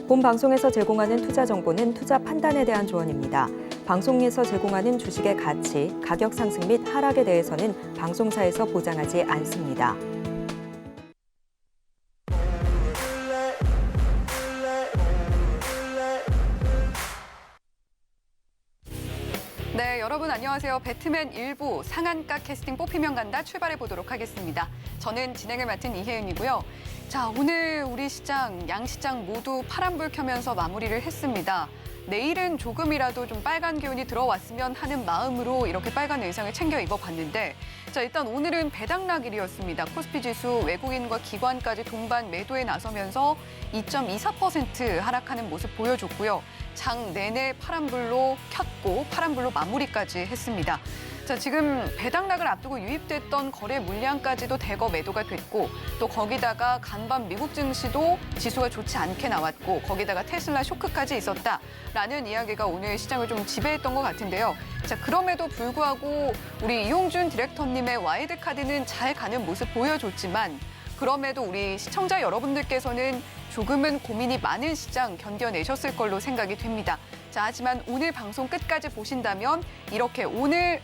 본 방송에서 제공하는 투자 정보는 투자 판단에 대한 조언입니다. 방송에서 제공하는 주식의 가치, 가격 상승 및 하락에 대해서는 방송사에서 보장하지 않습니다. 네, 여러분 안녕하세요. 배트맨 1부 상한가 캐스팅 뽑히면 간다 출발해 보도록 하겠습니다. 저는 진행을 맡은 이혜은이고요. 자, 오늘 우리 시장, 양시장 모두 파란불 켜면서 마무리를 했습니다. 내일은 조금이라도 좀 빨간 기운이 들어왔으면 하는 마음으로 이렇게 빨간 의상을 챙겨 입어봤는데 자, 일단 오늘은 배당락일이었습니다. 코스피 지수 외국인과 기관까지 동반 매도에 나서면서 2.24% 하락하는 모습 보여줬고요. 장 내내 파란불로 켰고 파란불로 마무리까지 했습니다. 자, 지금 배당락을 앞두고 유입됐던 거래 물량까지도 대거 매도가 됐고 또 거기다가 간밤 미국 증시도 지수가 좋지 않게 나왔고 거기다가 테슬라 쇼크까지 있었다라는 이야기가 오늘 시장을 좀 지배했던 것 같은데요. 자, 그럼에도 불구하고 우리 이용준 디렉터님의 와일드카드는 잘 가는 모습 보여줬지만 그럼에도 우리 시청자 여러분들께서는 조금은 고민이 많은 시장 견뎌내셨을 걸로 생각이 됩니다. 자, 하지만 오늘 방송 끝까지 보신다면 이렇게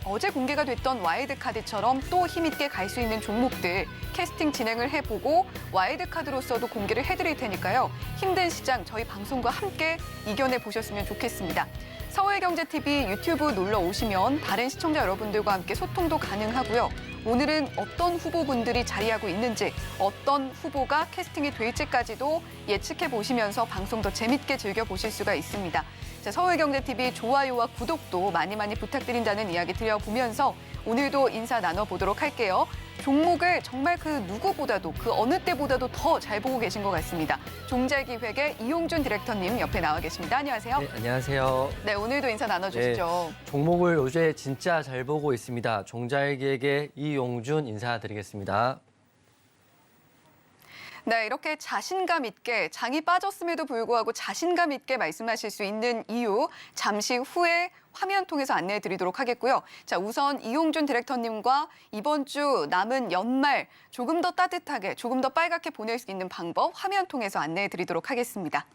어제 공개가 됐던 와일드카드처럼 또 힘있게 갈 수 있는 종목들 캐스팅 진행을 해보고 와일드카드로서도 공개를 해드릴 테니까요. 힘든 시장 저희 방송과 함께 이겨내 보셨으면 좋겠습니다. 서울경제TV 유튜브 놀러 오시면 다른 시청자 여러분들과 함께 소통도 가능하고요. 오늘은 어떤 후보분들이 자리하고 있는지, 어떤 후보가 캐스팅이 될지까지도 예측해 보시면서 방송 더 재밌게 즐겨보실 수가 있습니다. 자, 서울경제TV 좋아요와 구독도 많이 부탁드린다는 이야기 드려보면서 오늘도 인사 나눠보도록 할게요. 종목을 정말 그 누구보다도 그 어느 때보다도 더 잘 보고 계신 것 같습니다. 종잘기획의 이용준 디렉터님 옆에 나와 계십니다. 안녕하세요. 네, 안녕하세요. 네, 오늘도 인사 나눠주시죠. 네, 종목을 요새 진짜 잘 보고 있습니다. 종잘기획의 이용준 인사드리겠습니다. 네, 이렇게 자신감 있게 장이 빠졌음에도 불구하고 자신감 있게 말씀하실 수 있는 이유 잠시 후에 화면 통해서 안내해 드리도록 하겠고요. 자, 우선 이용준 디렉터님과 이번 주 남은 연말 조금 더 따뜻하게, 조금 더 빨갛게 보낼 수 있는 방법 화면 통해서 안내해 드리도록 하겠습니다.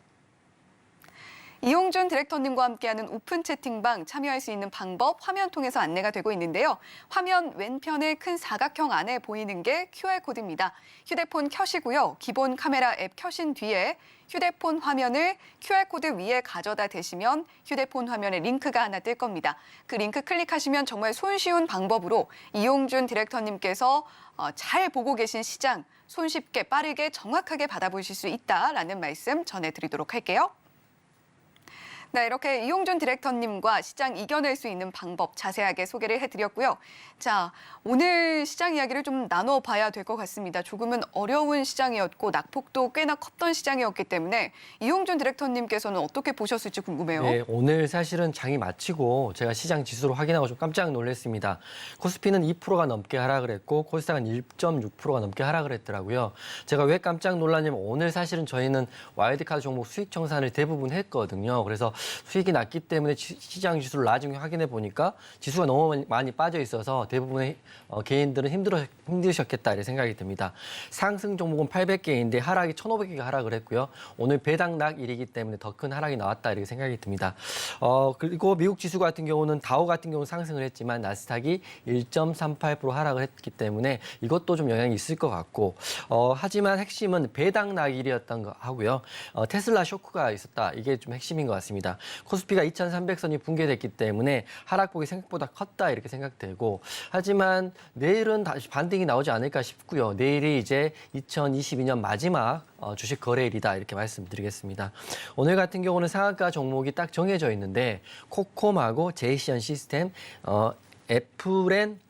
이용준 디렉터님과 함께하는 오픈 채팅방 참여할 수 있는 방법 화면 통해서 안내가 되고 있는데요. 화면 왼편의 큰 사각형 안에 보이는 게 QR코드입니다. 휴대폰 켜시고요. 기본 카메라 앱 켜신 뒤에 휴대폰 화면을 QR코드 위에 가져다 대시면 휴대폰 화면에 링크가 하나 뜰 겁니다. 그 링크 클릭하시면 정말 손쉬운 방법으로 이용준 디렉터님께서 잘 보고 계신 시장 손쉽게 빠르게 정확하게 받아보실 수 있다라는 말씀 전해드리도록 할게요. 네, 이렇게 이용준 디렉터님과 시장 이겨낼 수 있는 방법 자세하게 소개를 해드렸고요. 자, 오늘 시장 이야기를 좀 나눠봐야 될 것 같습니다. 조금은 어려운 시장이었고 낙폭도 꽤나 컸던 시장이었기 때문에 이용준 디렉터님께서는 어떻게 보셨을지 궁금해요. 네, 오늘 사실은 장이 마치고 제가 시장 지수를 확인하고 좀 깜짝 놀랐습니다. 코스피는 2%가 넘게 하락을 했고 코스닥은 1.6%가 넘게 하락을 했더라고요. 제가 왜 깜짝 놀랐냐면 오늘 사실은 저희는 와일드카드 종목 수익 청산을 대부분 했거든요. 그래서 수익이 났기 때문에 시장 지수를 나중에 확인해 보니까 지수가 너무 많이 빠져 있어서 대부분의 개인들은 힘드셨겠다 이런 생각이 듭니다. 상승 종목은 800개인데 하락이 1,500개가 하락을 했고요. 오늘 배당락일이기 때문에 더 큰 하락이 나왔다 이렇게 생각이 듭니다. 그리고 미국 지수 같은 경우는 다우 같은 경우는 상승을 했지만 나스닥이 1.38% 하락을 했기 때문에 이것도 좀 영향이 있을 것 같고 하지만 핵심은 배당락일이었던 거 하고요. 테슬라 쇼크가 있었다. 이게 좀 핵심인 것 같습니다. 코스피가 2,300선이 붕괴됐기 때문에 하락폭이 생각보다 컸다 이렇게 생각되고 하지만 내일은 다시 반등이 나오지 않을까 싶고요. 내일이 이제 2022년 마지막 주식 거래일이다 이렇게 말씀드리겠습니다. 오늘 같은 경우는 상한가 종목이 딱 정해져 있는데 코콤하고 제이시언 시스템, 애플앤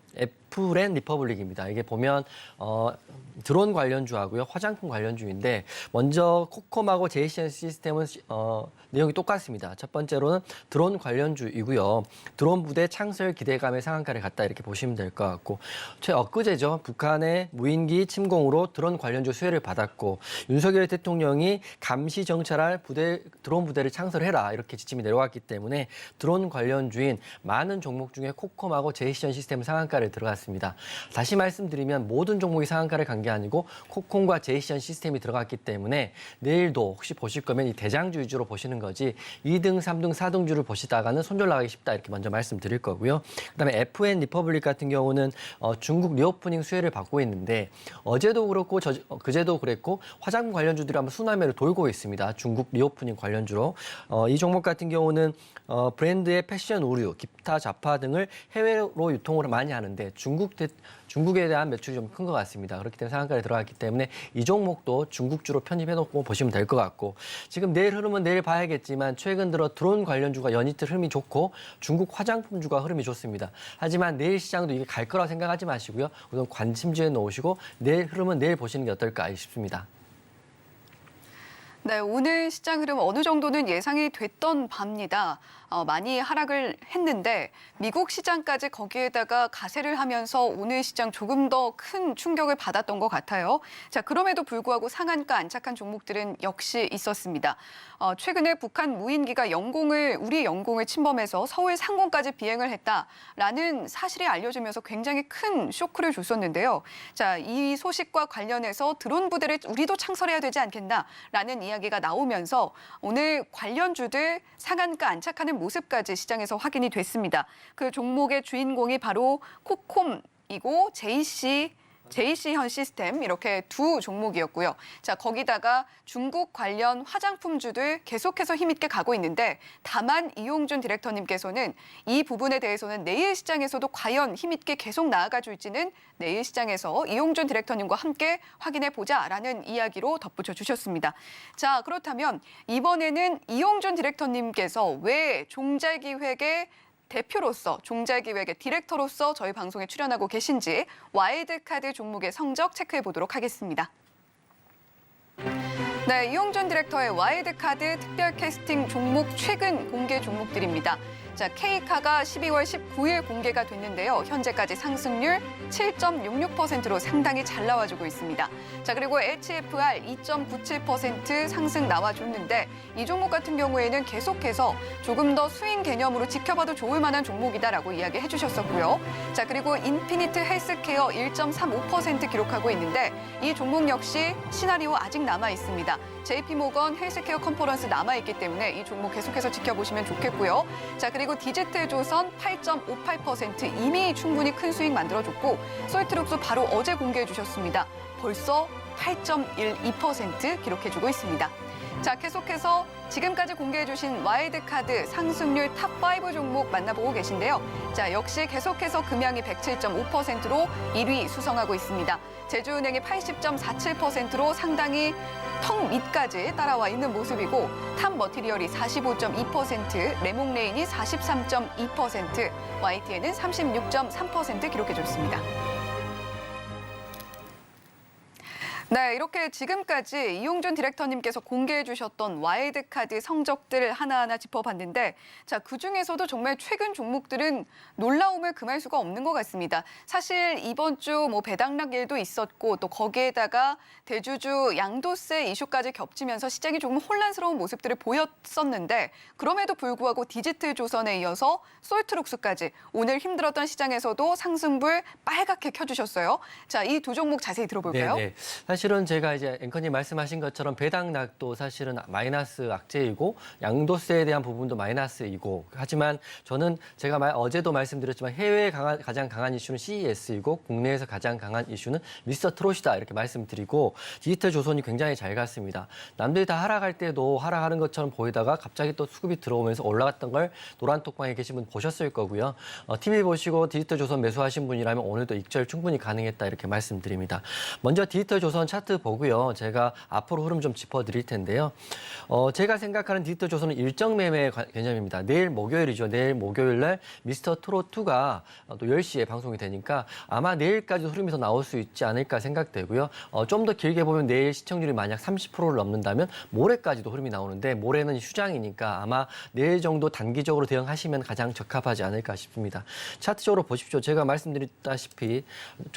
리퍼블릭입니다. 이게 보면 드론 관련주하고요. 화장품 관련주인데 먼저 코콤하고 제이시언 시스템은 내용이 똑같습니다. 첫 번째로는 드론 관련주이고요. 드론 부대 창설 기대감에 상한가를 갔다 이렇게 보시면 될 것 같고 엊그제죠. 북한의 무인기 침공으로 드론 관련주 수혜를 받았고 윤석열 대통령이 감시 정찰할 드론 부대를 창설해라 이렇게 지침이 내려왔기 때문에 드론 관련주인 많은 종목 중에 코콤하고 제이시언 시스템 상한가를 들어갔습니다. 같습니다. 다시 말씀드리면 모든 종목이 상한가를 간 게 아니고 코콤과 제이시언 시스템이 들어갔기 때문에 내일도 혹시 보실 거면 이 대장주 위주로 보시는 거지 2등, 3등, 4등주를 보시다가는 손절 나가기 쉽다 이렇게 먼저 말씀드릴 거고요. 그다음에 FN 리퍼블릭 같은 경우는 중국 리오프닝 수혜를 받고 있는데 어제도 그렇고 그제도 그랬고 화장품 관련주들이 한번 순환매를 돌고 있습니다. 중국 리오프닝 관련주로 이 종목 같은 경우는 브랜드의 패션 의류, 기타 잡화 등을 해외로 유통을 많이 하는데 중국에 대한 매출이 좀 큰 것 같습니다. 그렇기 때문에 상한가에 들어갔기 때문에 이 종목도 중국주로 편입해놓고 보시면 될 것 같고 지금 내일 흐름은 내일 봐야겠지만 최근 들어 드론 관련주가 연이틀 흐름이 좋고 중국 화장품주가 흐름이 좋습니다. 하지만 내일 시장도 이게 갈 거라고 생각하지 마시고요. 우선 관심주에 놓으시고 내일 흐름은 내일 보시는 게 어떨까 싶습니다. 네, 오늘 시장 흐름 어느 정도는 예상이 됐던 바입니다. 많이 하락을 했는데 미국 시장까지 거기에다가 가세를 하면서 오늘 시장 조금 더 큰 충격을 받았던 것 같아요. 자, 그럼에도 불구하고 상한가 안착한 종목들은 역시 있었습니다. 최근에 북한 무인기가 우리 영공을 침범해서 서울 상공까지 비행을 했다라는 사실이 알려지면서 굉장히 큰 쇼크를 줬었는데요. 자, 이 소식과 관련해서 드론 부대를 우리도 창설해야 되지 않겠나라는 이야기가 나오면서 오늘 관련주들 상한가 안착하는 모습까지 시장에서 확인이 됐습니다. 그 종목의 주인공이 바로 코콤이고 제이시현 시스템 이렇게 두 종목이었고요. 자, 거기다가 중국 관련 화장품주들 계속해서 힘있게 가고 있는데 다만 이용준 디렉터님께서는 이 부분에 대해서는 내일 시장에서도 과연 힘있게 계속 나아가 줄지는 내일 시장에서 이용준 디렉터님과 함께 확인해 보자라는 이야기로 덧붙여 주셨습니다. 자, 그렇다면 이번에는 이용준 디렉터님께서 왜 종잘기획의 대표로서 종잘기획의 디렉터로서 저희 방송에 출연하고 계신지 와일드카드 종목의 성적 체크해 보도록 하겠습니다. 네, 이용준 디렉터의 와일드카드 특별 캐스팅 종목 최근 공개 종목들입니다. 자, K카가 12월 19일 공개가 됐는데요. 현재까지 상승률 7.66%로 상당히 잘 나와주고 있습니다. 자, 그리고 HFR 2.97% 상승 나와줬는데 이 종목 같은 경우에는 계속해서 조금 더 스윙 개념으로 지켜봐도 좋을 만한 종목이다라고 이야기해 주셨었고요. 자, 그리고 인피니트 헬스케어 1.35% 기록하고 있는데 이 종목 역시 시나리오 아직 남아 있습니다. JP모건 헬스케어 컨퍼런스 남아있기 때문에 이 종목 계속해서 지켜보시면 좋겠고요. 자, 그리고 디지털조선 8.58% 이미 충분히 큰 수익 만들어줬고 솔트룩스 바로 어제 공개해 주셨습니다. 벌써 8.12% 기록해주고 있습니다. 자, 계속해서 지금까지 공개해 주신 와일드카드 상승률 탑5 종목 만나보고 계신데요. 자, 역시 계속해서 금양이 107.5%로 1위 수성하고 있습니다. 제주은행이 80.47%로 상당히 턱 밑까지 따라와 있는 모습이고 탑머티리얼이 45.2%, 레몽레인이 43.2%, YTN은 36.3% 기록해줬습니다. 네, 이렇게 지금까지 이용준 디렉터님께서 공개해 주셨던 와일드카드 성적들 하나하나 짚어봤는데 자, 그중에서도 정말 최근 종목들은 놀라움을 금할 수가 없는 것 같습니다. 사실 이번 주 배당락 일도 있었고 또 거기에다가 대주주 양도세 이슈까지 겹치면서 시장이 조금 혼란스러운 모습들을 보였었는데 그럼에도 불구하고 디지털조선에 이어서 솔트룩스까지 오늘 힘들었던 시장에서도 상승불 빨갛게 켜주셨어요. 자, 이 두 종목 자세히 들어볼까요? 네. 사실은 제가 이제 앵커님 말씀하신 것처럼 배당락도 사실은 마이너스 악재이고 양도세에 대한 부분도 마이너스이고 하지만 저는 제가 어제도 말씀드렸지만 해외에 가장 강한 이슈는 CES이고 국내에서 가장 강한 이슈는 미스터 트롯이다 이렇게 말씀드리고 디지털 조선이 굉장히 잘 갔습니다. 남들이 다 하락할 때도 하락하는 것처럼 보이다가 갑자기 또 수급이 들어오면서 올라갔던 걸 노란 톡방에 계신 분 보셨을 거고요. TV 보시고 디지털 조선 매수하신 분이라면 오늘도 익절 충분히 가능했다 이렇게 말씀드립니다. 먼저 디지털 조선 차트 보고요. 제가 앞으로 흐름 좀 짚어드릴 텐데요. 제가 생각하는 디지털 조선은 일정 매매 개념입니다. 내일 목요일이죠. 내일 목요일 날 미스터 트롯2가 또 10시에 방송이 되니까 아마 내일까지 흐름이 더 나올 수 있지 않을까 생각되고요. 좀 더 길게 보면 내일 시청률이 만약 30%를 넘는다면 모레까지도 흐름이 나오는데 모레는 휴장이니까 아마 내일 정도 단기적으로 대응하시면 가장 적합하지 않을까 싶습니다. 차트적으로 보십시오. 제가 말씀드렸다시피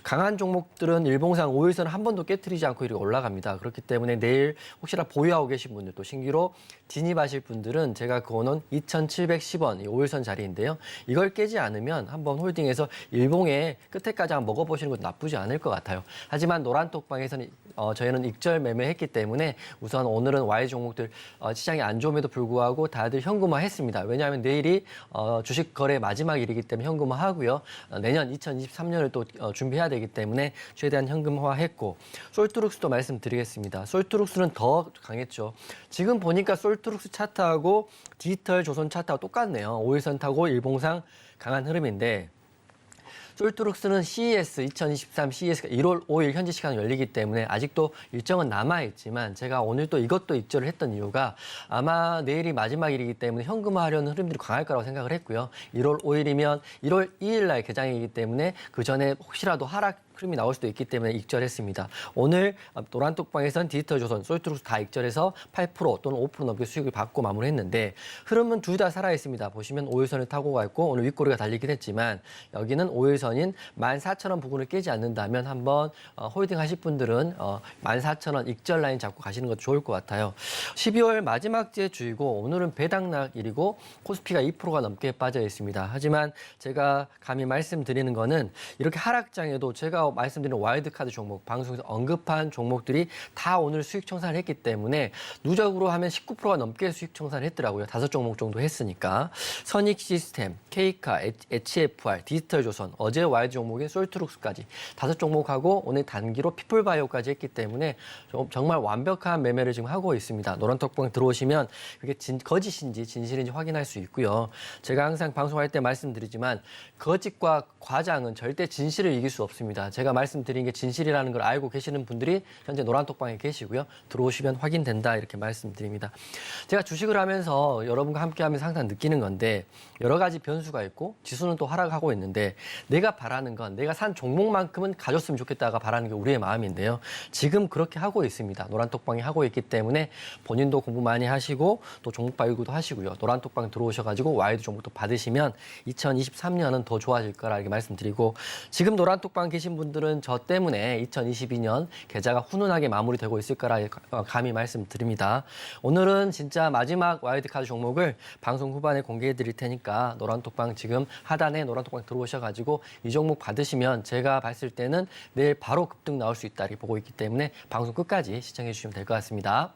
강한 종목들은 일봉상 5일선 한 번도 깨트리지 꺾이지 않고 이렇게 올라갑니다. 그렇기 때문에 내일 혹시나 보유하고 계신 분들 또 신규로 진입하실 분들은 제가 그어놓은 2,710원 5일선 자리인데요. 이걸 깨지 않으면 한번 홀딩해서 일봉의 끝에까지 한번 먹어보시는 것도 나쁘지 않을 것 같아요. 하지만 노란톡방에서는 저희는 익절 매매했기 때문에 우선 오늘은 Y 종목들 시장이 안 좋음에도 불구하고 다들 현금화했습니다. 왜냐하면 내일이 주식 거래 마지막 일이기 때문에 현금화하고요. 내년 2023년을 또 준비해야 되기 때문에 최대한 현금화했고 솔트룩스도 말씀드리겠습니다. 솔트룩스는 더 강했죠. 지금 보니까 솔트룩스 차트하고 디지털 조선 차트하고 똑같네요. 5일선 타고 일봉상 강한 흐름인데 솔트룩스는 CES 2023 CES가 1월 5일 현지 시간으로 열리기 때문에 아직도 일정은 남아있지만 제가 오늘 또 이것도 익절을 했던 이유가 아마 내일이 마지막 일이기 때문에 현금화하려는 흐름들이 강할 거라고 생각을 했고요. 1월 5일이면 1월 2일 날 개장이기 때문에 그 전에 혹시라도 하락 흐름이 나올 수도 있기 때문에 익절했습니다. 오늘 노란톡방에선 디지털 조선, 솔트룩스 다 익절해서 8% 또는 5% 넘게 수익을 받고 마무리했는데 흐름은 둘 다 살아있습니다. 보시면 5일선을 타고 가 있고 오늘 윗꼬리가 달리긴 했지만 여기는 5일선인 14,000원 부근을 깨지 않는다면 한번 홀딩 하실 분들은 14,000원 익절 라인 잡고 가시는 것도 좋을 것 같아요. 12월 마지막 주에 주이고 오늘은 배당락일이고 코스피가 2%가 넘게 빠져 있습니다. 하지만 제가 감히 말씀드리는 거는 이렇게 하락장에도 제가 말씀드린 와일드카드 종목, 방송에서 언급한 종목들이 다 오늘 수익 청산을 했기 때문에 누적으로 하면 19%가 넘게 수익 청산을 했더라고요. 5종목 정도 했으니까. 선익 시스템, K카, HFR, 디지털 조선, 어제 와일드 종목인 솔트룩스까지 5종목하고 오늘 단기로 피플바이오까지 했기 때문에 정말 완벽한 매매를 지금 하고 있습니다. 노란톡방 들어오시면 그게 거짓인지 진실인지 확인할 수 있고요. 제가 항상 방송할 때 말씀드리지만 거짓과 과장은 절대 진실을 이길 수 없습니다. 제가 말씀드린 게 진실이라는 걸 알고 계시는 분들이 현재 노란톡방에 계시고요. 들어오시면 확인된다 이렇게 말씀드립니다. 제가 주식을 하면서 여러분과 함께 하면서 항상 느끼는 건데 여러 가지 변수가 있고 지수는 또 하락하고 있는데 내가 바라는 건 내가 산 종목만큼은 가졌으면 좋겠다가 바라는 게 우리의 마음인데요. 지금 그렇게 하고 있습니다. 노란톡방이 하고 있기 때문에 본인도 공부 많이 하시고 또 종목 발굴도 하시고요. 노란톡방 들어오셔가지고 와이드 종목도 받으시면 2023년은 더 좋아질 거라 이렇게 말씀드리고 지금 노란톡방 계신 분들은 저 때문에 2022년 계좌가 훈훈하게 마무리되고 있을 거라 감히 말씀드립니다. 오늘은 진짜 마지막 와일드카드 종목을 방송 후반에 공개해 드릴 테니까 노란톡방 지금 하단에 노란톡방 들어오셔가지고 이 종목 받으시면 제가 봤을 때는 내일 바로 급등 나올 수 있다 이렇게 보고 있기 때문에 방송 끝까지 시청해 주시면 될 것 같습니다.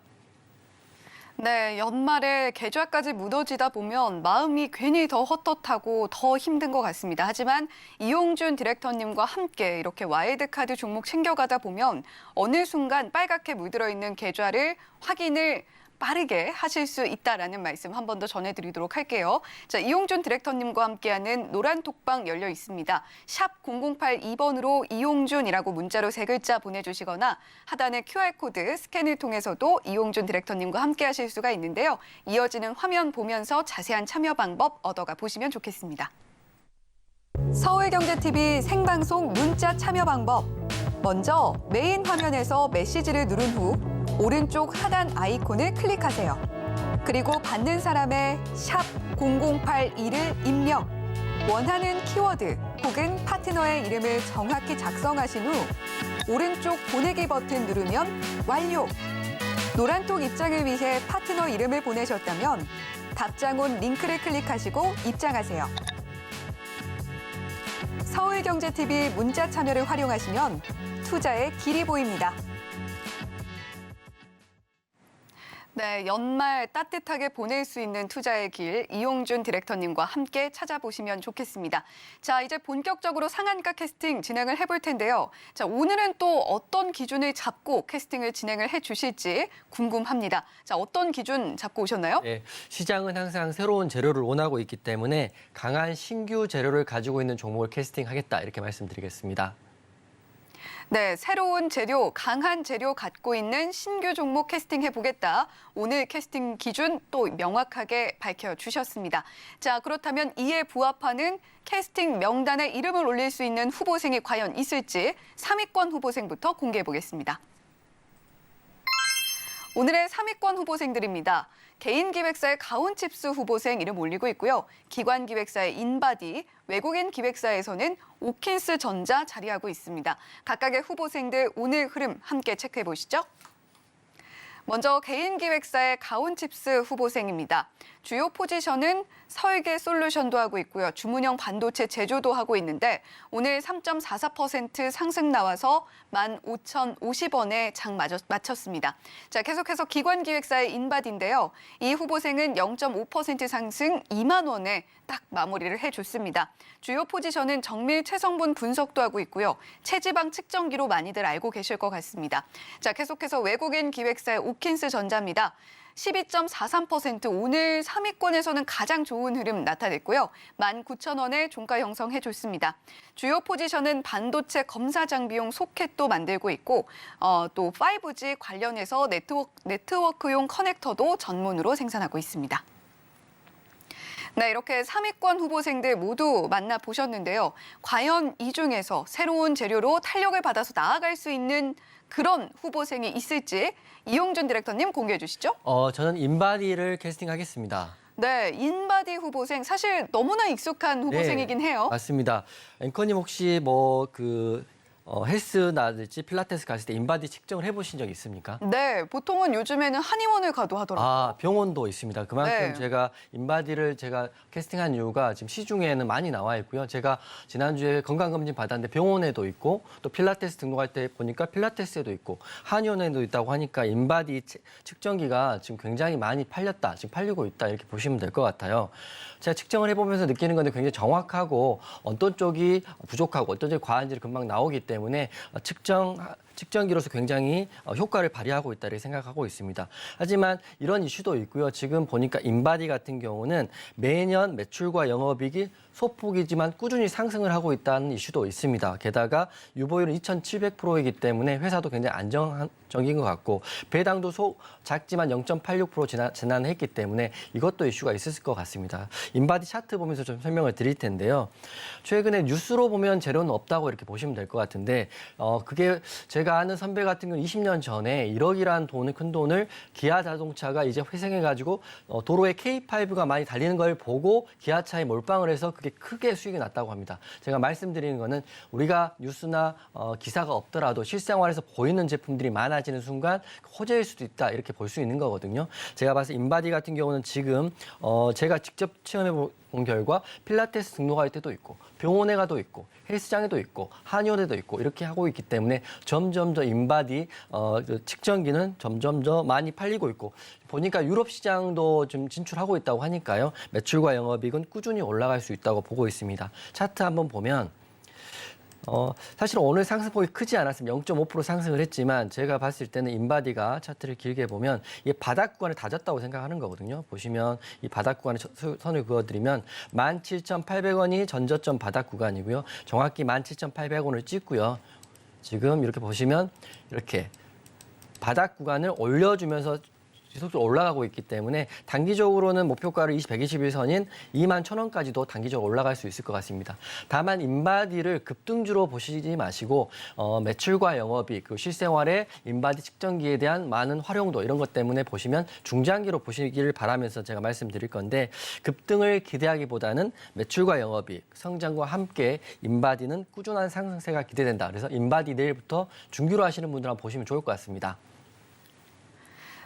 네, 연말에 계좌까지 무너지다 보면 마음이 괜히 더 헛헛하고 더 힘든 것 같습니다. 하지만 이용준 디렉터님과 함께 이렇게 와일드카드 종목 챙겨가다 보면 어느 순간 빨갛게 물들어 있는 계좌를 확인을 빠르게 하실 수 있다라는 말씀 한 번 더 전해드리도록 할게요. 자, 이용준 디렉터님과 함께하는 노란톡방 열려 있습니다. 샵 0082번으로 이용준이라고 문자로 3글자 보내주시거나 하단의 QR코드 스캔을 통해서도 이용준 디렉터님과 함께하실 수가 있는데요. 이어지는 화면 보면서 자세한 참여 방법 얻어가 보시면 좋겠습니다. 서울경제TV 생방송 문자 참여 방법. 먼저 메인 화면에서 메시지를 누른 후 오른쪽 하단 아이콘을 클릭하세요. 그리고 받는 사람의 샵 0082를 입력. 원하는 키워드 혹은 파트너의 이름을 정확히 작성하신 후 오른쪽 보내기 버튼 누르면 완료. 노란톡 입장을 위해 파트너 이름을 보내셨다면 답장 온 링크를 클릭하시고 입장하세요. 서울경제TV 문자 참여를 활용하시면 투자의 길이 보입니다. 네, 연말 따뜻하게 보낼 수 있는 투자의 길 이용준 디렉터님과 함께 찾아보시면 좋겠습니다. 자, 이제 본격적으로 상한가 캐스팅 진행을 해볼 텐데요. 자, 오늘은 또 어떤 기준을 잡고 캐스팅을 진행을 해주실지 궁금합니다. 자, 어떤 기준 잡고 오셨나요? 네, 시장은 항상 새로운 재료를 원하고 있기 때문에 강한 신규 재료를 가지고 있는 종목을 캐스팅하겠다 이렇게 말씀드리겠습니다. 네, 새로운 재료, 강한 재료 갖고 있는 신규 종목 캐스팅 해보겠다. 오늘 캐스팅 기준 또 명확하게 밝혀주셨습니다. 자, 그렇다면 이에 부합하는 캐스팅 명단에 이름을 올릴 수 있는 후보생이 과연 있을지 3위권 후보생부터 공개해 보겠습니다. 오늘의 3위권 후보생들입니다. 개인 기획사의 가온칩스 후보생 이름 올리고 있고요. 기관 기획사의 인바디, 외국인 기획사에서는 오킨스 전자 자리하고 있습니다. 각각의 후보생들 오늘 흐름 함께 체크해 보시죠. 먼저 개인 기획사의 가온칩스 후보생입니다. 주요 포지션은 설계 솔루션도 하고 있고요. 주문형 반도체 제조도 하고 있는데 오늘 3.44% 상승 나와서 15,050원에 장 마쳤습니다. 자, 계속해서 기관 기획사의 인바디인데요. 이 후보생은 0.5% 상승 2만 원에 딱 마무리를 해줬습니다. 주요 포지션은 정밀 체성분 분석도 하고 있고요. 체지방 측정기로 많이들 알고 계실 것 같습니다. 자, 계속해서 외국인 기획사의 오킨스 전자입니다. 12.43% 오늘 3위권에서는 가장 좋은 흐름 나타냈고요. 19,000원에 종가 형성해줬습니다. 주요 포지션은 반도체 검사 장비용 소켓도 만들고 있고 또 5G 관련해서 네트워크용 커넥터도 전문으로 생산하고 있습니다. 네, 이렇게 3위권 후보생들 모두 만나보셨는데요. 과연 이 중에서 새로운 재료로 탄력을 받아서 나아갈 수 있는 그런 후보생이 있을지 이용준 디렉터님 공개해 주시죠. 저는 인바디를 캐스팅하겠습니다. 네, 인바디 후보생 사실 너무나 익숙한 후보생이긴 해요. 맞습니다. 앵커님 혹시 헬스나든지 필라테스 갔을 때 인바디 측정을 해보신 적 있습니까? 네, 보통은 요즘에는 한의원을 가도 하더라고요. 병원도 있습니다. 그만큼 네. 제가 인바디를 캐스팅한 이유가 지금 시중에는 많이 나와 있고요. 제가 지난주에 건강검진 받았는데 병원에도 있고 또 필라테스 등록할 때 보니까 필라테스에도 있고 한의원에도 있다고 하니까 인바디 측정기가 지금 굉장히 많이 팔렸다. 지금 팔리고 있다. 이렇게 보시면 될 것 같아요. 제가 측정을 해보면서 느끼는 건데 굉장히 정확하고 어떤 쪽이 부족하고 어떤 쪽이 과한지를 금방 나오기 때문에 측정기로서 굉장히 효과를 발휘하고 있다고 생각하고 있습니다. 하지만 이런 이슈도 있고요. 지금 보니까 인바디 같은 경우는 매년 매출과 영업이익이 소폭이지만 꾸준히 상승을 하고 있다는 이슈도 있습니다. 게다가 유보율은 2,700%이기 때문에 회사도 굉장히 안정적인 것 같고 배당도 작지만 0.86% 지난해 했기 때문에 이것도 이슈가 있을 것 같습니다. 인바디 차트 보면서 좀 설명을 드릴 텐데요. 최근에 뉴스로 보면 재료는 없다고 이렇게 보시면 될 것 같은데 그게 제가 아는 선배 같은 경우 20년 전에 1억이라는 큰 돈을 기아 자동차가 이제 회생해가지고 도로에 K5가 많이 달리는 걸 보고 기아차에 몰빵을 해서 그게 크게 수익이 났다고 합니다. 제가 말씀드리는 거는 우리가 뉴스나 기사가 없더라도 실생활에서 보이는 제품들이 많아지는 순간 호재일 수도 있다 이렇게 볼 수 있는 거거든요. 제가 봐서 인바디 같은 경우는 지금 제가 직접 체험해 본 결과 필라테스 등록할 때도 있고 병원에 가도 있고 헬스장에도 있고 한의원에도 있고 이렇게 하고 있기 때문에 점점 더 인바디 측정기는 점점 더 많이 팔리고 있고 보니까 유럽 시장도 좀 진출하고 있다고 하니까요. 매출과 영업이익은 꾸준히 올라갈 수 있다고 보고 있습니다. 차트 한번 보면 사실 오늘 상승폭이 크지 않았습니다. 0.5% 상승을 했지만 제가 봤을 때는 인바디가 차트를 길게 보면 이 바닥 구간을 다졌다고 생각하는 거거든요. 보시면 이 바닥 구간에 선을 그어드리면 17,800원이 전저점 바닥 구간이고요. 정확히 17,800원을 찍고요. 지금 이렇게 보시면 이렇게 바닥 구간을 올려주면서 지속적으로 올라가고 있기 때문에 단기적으로는 목표가를 121선인 21,000원까지도 단기적으로 올라갈 수 있을 것 같습니다. 다만 인바디를 급등주로 보시지 마시고 매출과 영업이익, 그리고 실생활의 인바디 측정기에 대한 많은 활용도 이런 것 때문에 보시면 중장기로 보시기를 바라면서 제가 말씀드릴 건데 급등을 기대하기보다는 매출과 영업이익, 성장과 함께 인바디는 꾸준한 상승세가 기대된다. 그래서 인바디 내일부터 중기로 하시는 분들 한번 보시면 좋을 것 같습니다.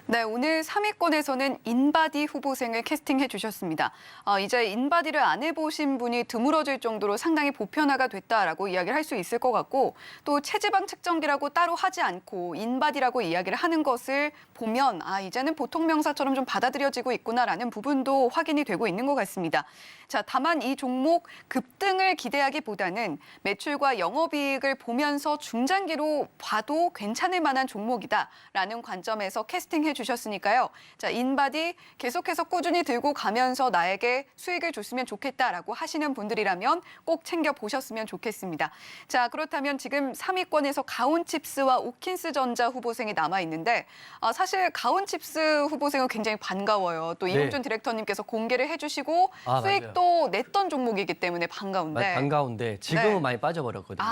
네, 오늘 3위권에서는 인바디 후보생을 캐스팅해 주셨습니다. 이제 인바디를 안 해보신 분이 드물어질 정도로 상당히 보편화가 됐다라고 이야기를 할 수 있을 것 같고 또 체지방 측정기라고 따로 하지 않고 인바디라고 이야기를 하는 것을 보면 이제는 보통 명사처럼 좀 받아들여지고 있구나라는 부분도 확인이 되고 있는 것 같습니다. 자, 다만 이 종목 급등을 기대하기보다는 매출과 영업이익을 보면서 중장기로 봐도 괜찮을 만한 종목이다라는 관점에서 캐스팅해 주셨으니까요. 자, 인바디 계속해서 꾸준히 들고 가면서 나에게 수익을 줬으면 좋겠다라고 하시는 분들이라면 꼭 챙겨 보셨으면 좋겠습니다. 자, 그렇다면 지금 3위권에서 가온칩스와 오킨스 전자 후보생이 남아 있는데 사실 가온칩스 후보생은 굉장히 반가워요. 또 이용준 디렉터님께서 공개를 해주시고 수익도 냈던 종목이기 때문에 반가운데. 반가운데 지금은 많이 빠져버렸거든요.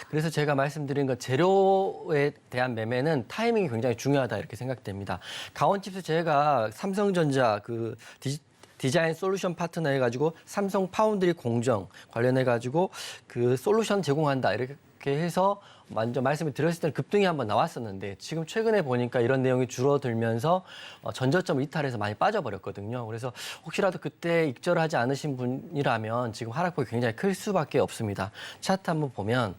그래서 제가 말씀드린 건 재료에 대한 매매는 타이밍이 굉장히 중요하다 이렇게 생각됩니다. 가온칩스 제가 삼성전자 디자인 솔루션 파트너 해가지고 삼성 파운드리 공정 관련해가지고 그 솔루션 제공한다 이렇게 해서 먼저 말씀을 드렸을 때는 급등이 한번 나왔었는데 지금 최근에 보니까 이런 내용이 줄어들면서 전저점을 이탈해서 많이 빠져버렸거든요. 그래서 혹시라도 그때 익절을 하지 않으신 분이라면 지금 하락폭이 굉장히 클 수밖에 없습니다. 차트 한번 보면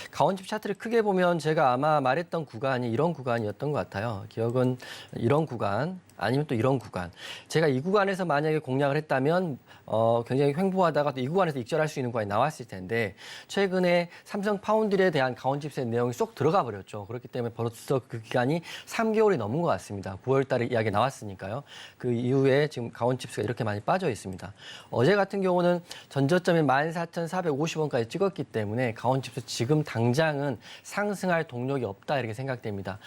가온칩 차트를 크게 보면 제가 아마 말했던 구간이 이런 구간이었던 것 같아요. 기억은 이런 구간 아니면 또 이런 구간. 제가 이 구간에서 만약에 공략을 했다면 굉장히 횡보하다가 또 이 구간에서 익절할 수 있는 구간이 나왔을 텐데 최근에 삼성 파운드리에 대한 가온칩스의 내용이 쏙 들어가 버렸죠. 그렇기 때문에 벌써 그 기간이 3개월이 넘은 것 같습니다. 9월 달에 이야기 나왔으니까요. 그 이후에 지금 가온칩스가 이렇게 많이 빠져 있습니다. 어제 같은 경우는 전저점이 14,450원까지 찍었기 때문에 가온칩스 지금 당장은 상승할 동력이 없다 이렇게 생각됩니다.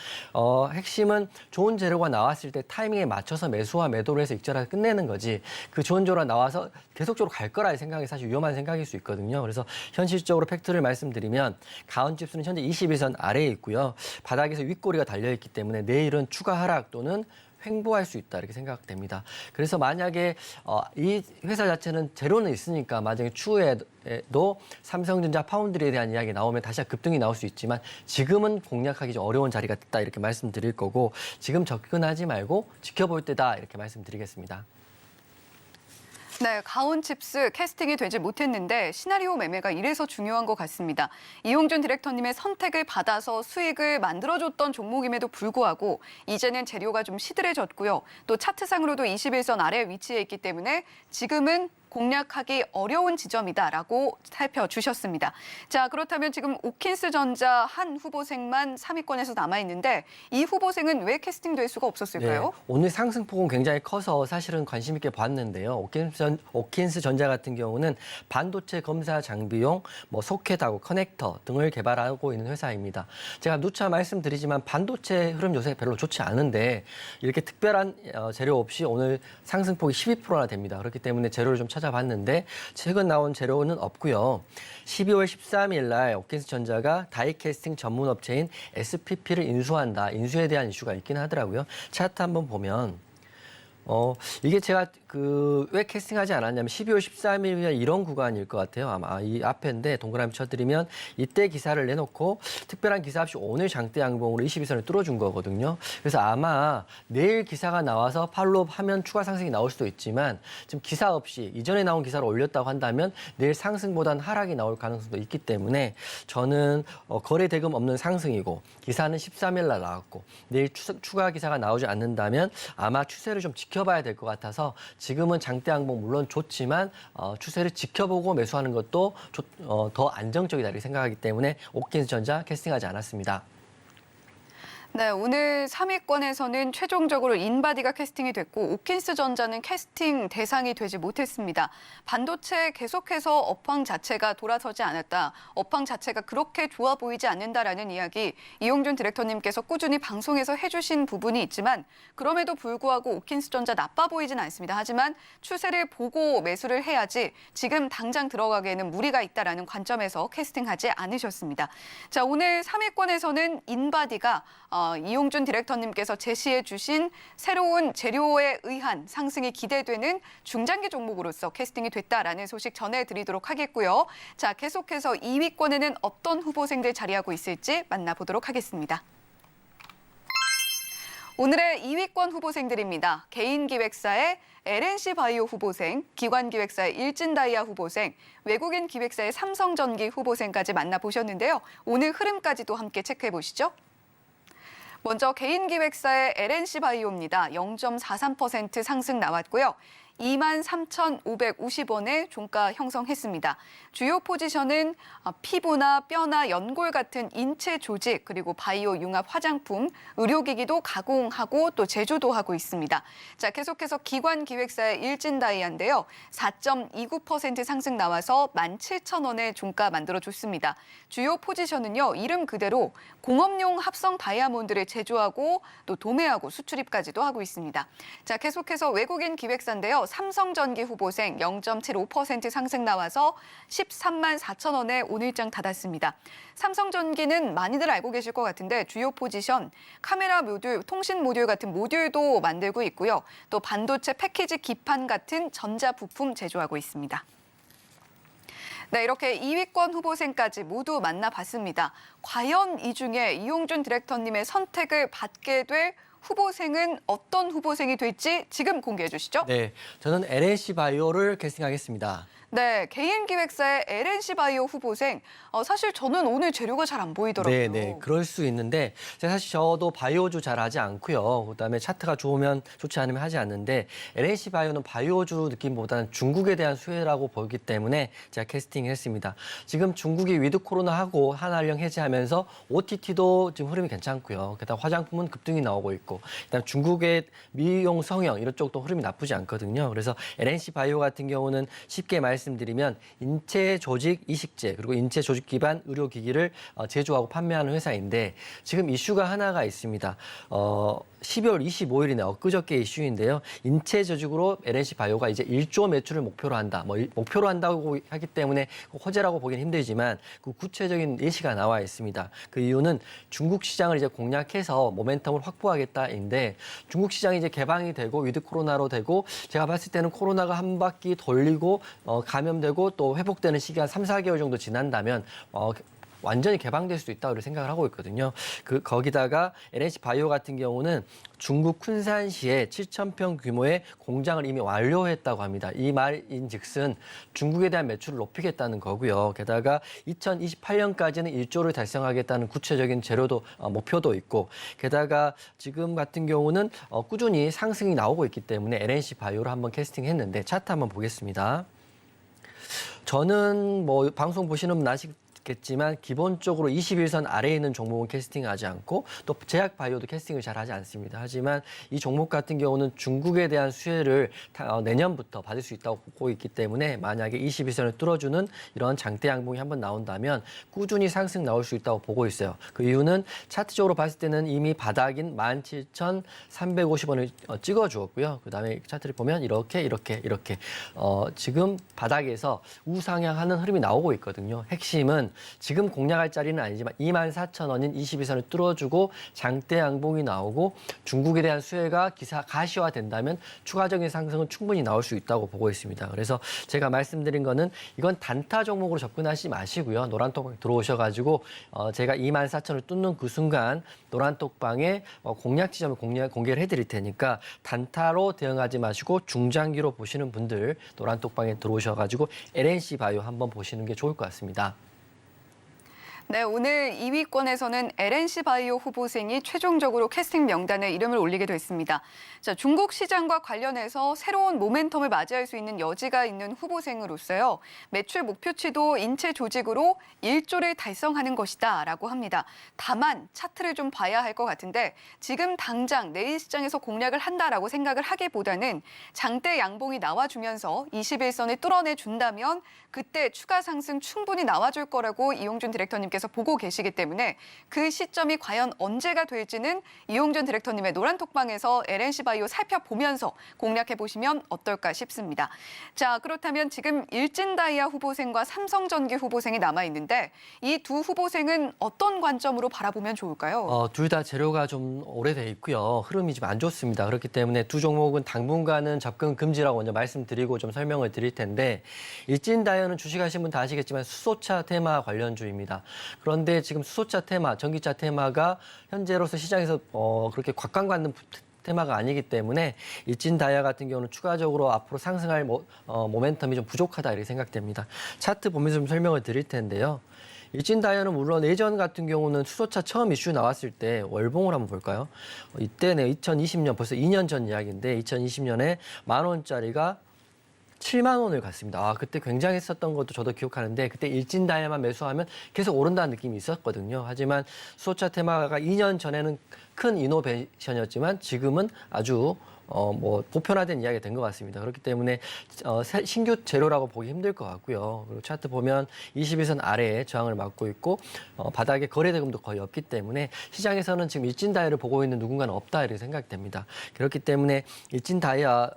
핵심은 좋은 재료가 나왔을 때 타이밍에 맞춰서 매수와 매도를 해서 익절해서 끝내는 거지 그 좋은 재료가 나와서 계속적으로 갈 거라는 생각이 사실 위험한 생각일 수 있거든요. 그래서 현실적으로 팩트를 말씀드리면 가온칩스는 현재 21선 아래에 있고요. 바닥에서 윗꼬리가 달려있기 때문에 내일은 추가 하락 또는 횡보할 수 있다 이렇게 생각됩니다. 그래서 만약에 이 회사 자체는 재료는 있으니까 만약에 추후에도 삼성전자 파운드리에 대한 이야기 나오면 다시 급등이 나올 수 있지만 지금은 공략하기 좀 어려운 자리가 됐다 이렇게 말씀드릴 거고 지금 접근하지 말고 지켜볼 때다 이렇게 말씀드리겠습니다. 네, 가온칩스 캐스팅이 되지 못했는데 시나리오 매매가 이래서 중요한 것 같습니다. 이용준 디렉터님의 선택을 받아서 수익을 만들어줬던 종목임에도 불구하고 이제는 재료가 좀 시들해졌고요. 또 차트상으로도 21선 아래에 위치해 있기 때문에 지금은 공략하기 어려운 지점이다라고 살펴주셨습니다. 자, 그렇다면 지금 오킨스전자 한 후보생만 3위권에서 남아있는데 이 후보생은 왜 캐스팅될 수가 없었을까요? 네, 오늘 상승폭은 굉장히 커서 사실은 관심 있게 봤는데요. 오킨스전자 같은 경우는 반도체 검사 장비용 소켓하고 커넥터 등을 개발하고 있는 회사입니다. 제가 누차 말씀드리지만 반도체 흐름 요새 별로 좋지 않은데 이렇게 특별한 재료 없이 오늘 상승폭이 12%나 됩니다. 그렇기 때문에 재료를 좀 찾아봤는데 최근 나온 재료는 없고요. 12월 13일 날 오킨스전자가 다이캐스팅 전문 업체인 SPP를 인수한다. 인수에 대한 이슈가 있긴 하더라고요. 차트 한번 보면 이게 제가 왜 캐스팅하지 않았냐면 12월 13일이면 이런 구간일 것 같아요. 아마 이 앞인데 동그라미 쳐드리면 이때 기사를 내놓고 특별한 기사 없이 오늘 장대 양봉으로 22선을 뚫어준 거거든요. 그래서 아마 내일 기사가 나와서 팔로우하면 추가 상승이 나올 수도 있지만 지금 기사 없이 이전에 나온 기사를 올렸다고 한다면 내일 상승보다는 하락이 나올 가능성도 있기 때문에 저는 거래 대금 없는 상승이고 기사는 13일 날 나왔고 내일 추가 기사가 나오지 않는다면 아마 추세를 좀 지켜봐야 될 것 같아서 지금은 장대 양봉 물론 좋지만 추세를 지켜보고 매수하는 것도 더 안정적이다 이렇게 생각하기 때문에 오킨스전자 캐스팅하지 않았습니다. 네, 오늘 3위권에서는 최종적으로 인바디가 캐스팅이 됐고 오킨스전자는 캐스팅 대상이 되지 못했습니다. 반도체 계속해서 업황 자체가 돌아서지 않았다. 업황 자체가 그렇게 좋아 보이지 않는다라는 이야기 이용준 디렉터님께서 꾸준히 방송에서 해주신 부분이 있지만 그럼에도 불구하고 오킨스전자 나빠 보이진 않습니다. 하지만 추세를 보고 매수를 해야지 지금 당장 들어가기에는 무리가 있다라는 관점에서 캐스팅하지 않으셨습니다. 자, 오늘 3위권에서는 인바디가 이용준 디렉터님께서 제시해 주신 새로운 재료에 의한 상승이 기대되는 중장기 종목으로서 캐스팅이 됐다라는 소식 전해드리도록 하겠고요. 자, 계속해서 2위권에는 어떤 후보생들 자리하고 있을지 만나보도록 하겠습니다. 오늘의 2위권 후보생들입니다. 개인기획사의 LNC바이오 후보생, 기관기획사의 일진다이아 후보생, 외국인 기획사의 삼성전기 후보생까지 만나보셨는데요. 오늘 흐름까지도 함께 체크해 보시죠. 먼저 개인기획사의 LNC바이오입니다. 0.43% 상승 나왔고요. 23,550원의 종가 형성했습니다. 주요 포지션은 피부나 뼈나 연골 같은 인체 조직 그리고 바이오 융합 화장품, 의료기기도 가공하고 또 제조도 하고 있습니다. 자, 계속해서 기관기획사의 일진다이아인데요. 4.29% 상승 나와서 17,000원의 종가 만들어줬습니다. 주요 포지션은요. 이름 그대로 공업용 합성 다이아몬드를 제조하고 또 도매하고 수출입까지도 하고 있습니다. 자, 계속해서 외국인 기획사인데요. 있는데요. 삼성전기 후보생 0.75% 상승 나와서 13만 4천 원에 오늘장 닫았습니다. 삼성전기는 많이들 알고 계실 것 같은데 주요 포지션 카메라 모듈, 통신 모듈 같은 모듈도 만들고 있고요. 또 반도체 패키지 기판 같은 전자 부품 제조하고 있습니다. 네, 이렇게 2위권 후보생까지 모두 만나봤습니다. 과연 이 중에 이용준 디렉터님의 선택을 받게 될 후보생은 어떤 후보생이 될지 지금 공개해 주시죠. 네, 저는 LNC 바이오를 캐스팅하겠습니다. 네, 개인기획사의 LNC 바이오 후보생. 사실 저는 오늘 재료가 잘 안 보이더라고요. 네, 그럴 수 있는데 사실 저도 바이오주 잘 하지 않고요. 그다음에 차트가 좋으면 좋지 않으면 하지 않는데 LNC 바이오는 바이오주 느낌보다는 중국에 대한 수혜라고 보기 때문에 제가 캐스팅했습니다. 지금 중국이 위드 코로나하고 한한령 해제하면서 OTT도 지금 흐름이 괜찮고요. 게다가 화장품은 급등이 나오고 있고, 그다음 중국의 미용 성형 이런 쪽도 흐름이 나쁘지 않거든요. 그래서 LNC 바이오 같은 경우는 쉽게 말씀드리면 인체 조직 이식제 그리고 인체 조직 기반 의료기기를 제조하고 판매하는 회사인데 지금 이슈가 하나가 있습니다. 12월 25일이네 엊그저께 이슈인데요. 인체 조직으로 LNC 바이오가 이제 1조 매출을 목표로 한다. 목표로 한다고 하기 때문에 호재라고 보기는 힘들지만 그 구체적인 예시가 나와 있습니다. 그 이유는 중국 시장을 이제 공략해서 모멘텀을 확보하겠다인데 중국 시장이 이제 개방이 되고 위드 코로나로 되고 제가 봤을 때는 코로나가 한 바퀴 돌리고 감염되고 또 회복되는 시기가 3, 4개월 정도 지난다면 완전히 개방될 수도 있다고 생각을 하고 있거든요. 거기다가 LNC 바이오 같은 경우는 중국 쿤산시에 7,000평 규모의 공장을 이미 완료했다고 합니다. 이 말인즉슨 중국에 대한 매출을 높이겠다는 거고요. 게다가 2028년까지는 1조를 달성하겠다는 구체적인 재료도 목표도 있고, 게다가 지금 같은 경우는 꾸준히 상승이 나오고 있기 때문에 LNC 바이오를 한번 캐스팅했는데 차트 한번 보겠습니다. 저는 방송 보시는 분 아시겠지만 기본적으로 21선 아래에 있는 종목은 캐스팅하지 않고 또 제약 바이오도 캐스팅을 잘 하지 않습니다. 하지만 이 종목 같은 경우는 중국에 대한 수혜를 내년부터 받을 수 있다고 보고 있기 때문에 만약에 21선을 뚫어주는 이런 장대 양봉이 한번 나온다면 꾸준히 상승 나올 수 있다고 보고 있어요. 그 이유는 차트적으로 봤을 때는 이미 바닥인 17,350원을 찍어주었고요. 그다음에 차트를 보면 이렇게 지금 바닥에서 우상향하는 흐름이 나오고 있거든요. 핵심은 지금 공략할 자리는 아니지만 24,000원인 22선을 뚫어주고 장대 양봉이 나오고 중국에 대한 수혜가 가시화된다면 추가적인 상승은 충분히 나올 수 있다고 보고 있습니다. 그래서 제가 말씀드린 거는 이건 단타 종목으로 접근하지 마시고요. 노란톡방 들어오셔가지고 제가 24,000원을 뚫는 그 순간 노란톡방에 공략 지점을 공개를 해드릴 테니까 단타로 대응하지 마시고 중장기로 보시는 분들 노란톡방에 들어오셔가지고 LNC 바이오 한번 보시는 게 좋을 것 같습니다. 네, 오늘 2위권에서는 LNC 바이오 후보생이 최종적으로 캐스팅 명단에 이름을 올리게 됐습니다. 자, 중국 시장과 관련해서 새로운 모멘텀을 맞이할 수 있는 여지가 있는 후보생으로서요. 매출 목표치도 인체 조직으로 1조를 달성하는 것이다라고 합니다. 다만 차트를 좀 봐야 할 것 같은데 지금 당장 내일 시장에서 공략을 한다라고 생각을 하기보다는 장대 양봉이 나와주면서 21선을 뚫어내 준다면 그때 추가 상승 충분히 나와줄 거라고 이용준 디렉터님께서 보고 계시기 때문에 그 시점이 과연 언제가 될지는 이용준 디렉터님의 노란톡방에서 LNC 바이오 살펴보면서 공략해 보시면 어떨까 싶습니다. 자, 그렇다면 지금 일진다이아 후보생과 삼성전기 후보생이 남아 있는데 이 두 후보생은 어떤 관점으로 바라보면 좋을까요? 둘 다 재료가 좀 오래돼 있고요. 흐름이 좀 안 좋습니다. 그렇기 때문에 두 종목은 당분간은 접근 금지라고 먼저 말씀드리고 좀 설명을 드릴 텐데 일진다이아는 주식하신 분 다 아시겠지만 수소차 테마 관련주입니다. 그런데 지금 수소차 테마, 전기차 테마가 현재로서 시장에서 그렇게 곽강받는 테마가 아니기 때문에 일진다이아 같은 경우는 추가적으로 앞으로 상승할 모멘텀이 좀 부족하다 이렇게 생각됩니다. 차트 보면서 좀 설명을 드릴 텐데요. 일진다이아는 물론 예전 같은 경우는 수소차 처음 이슈 나왔을 때 월봉을 한번 볼까요? 이때는 2020년 벌써 2년 전 이야기인데 2020년에 10,000원짜리가 7만 원을 갔습니다. 그때 굉장했었던 것도 저도 기억하는데 그때 일진다이아만 매수하면 계속 오른다는 느낌이 있었거든요. 하지만 수소차 테마가 2년 전에는 큰 이노베이션이었지만 지금은 아주 보편화된 이야기가 된 것 같습니다. 그렇기 때문에 신규 재료라고 보기 힘들 것 같고요. 그리고 차트 보면 21선 아래에 저항을 막고 있고 바닥에 거래대금도 거의 없기 때문에 시장에서는 지금 일진 다이를 보고 있는 누군가는 없다 이렇게 생각됩니다. 그렇기 때문에 일진 다이아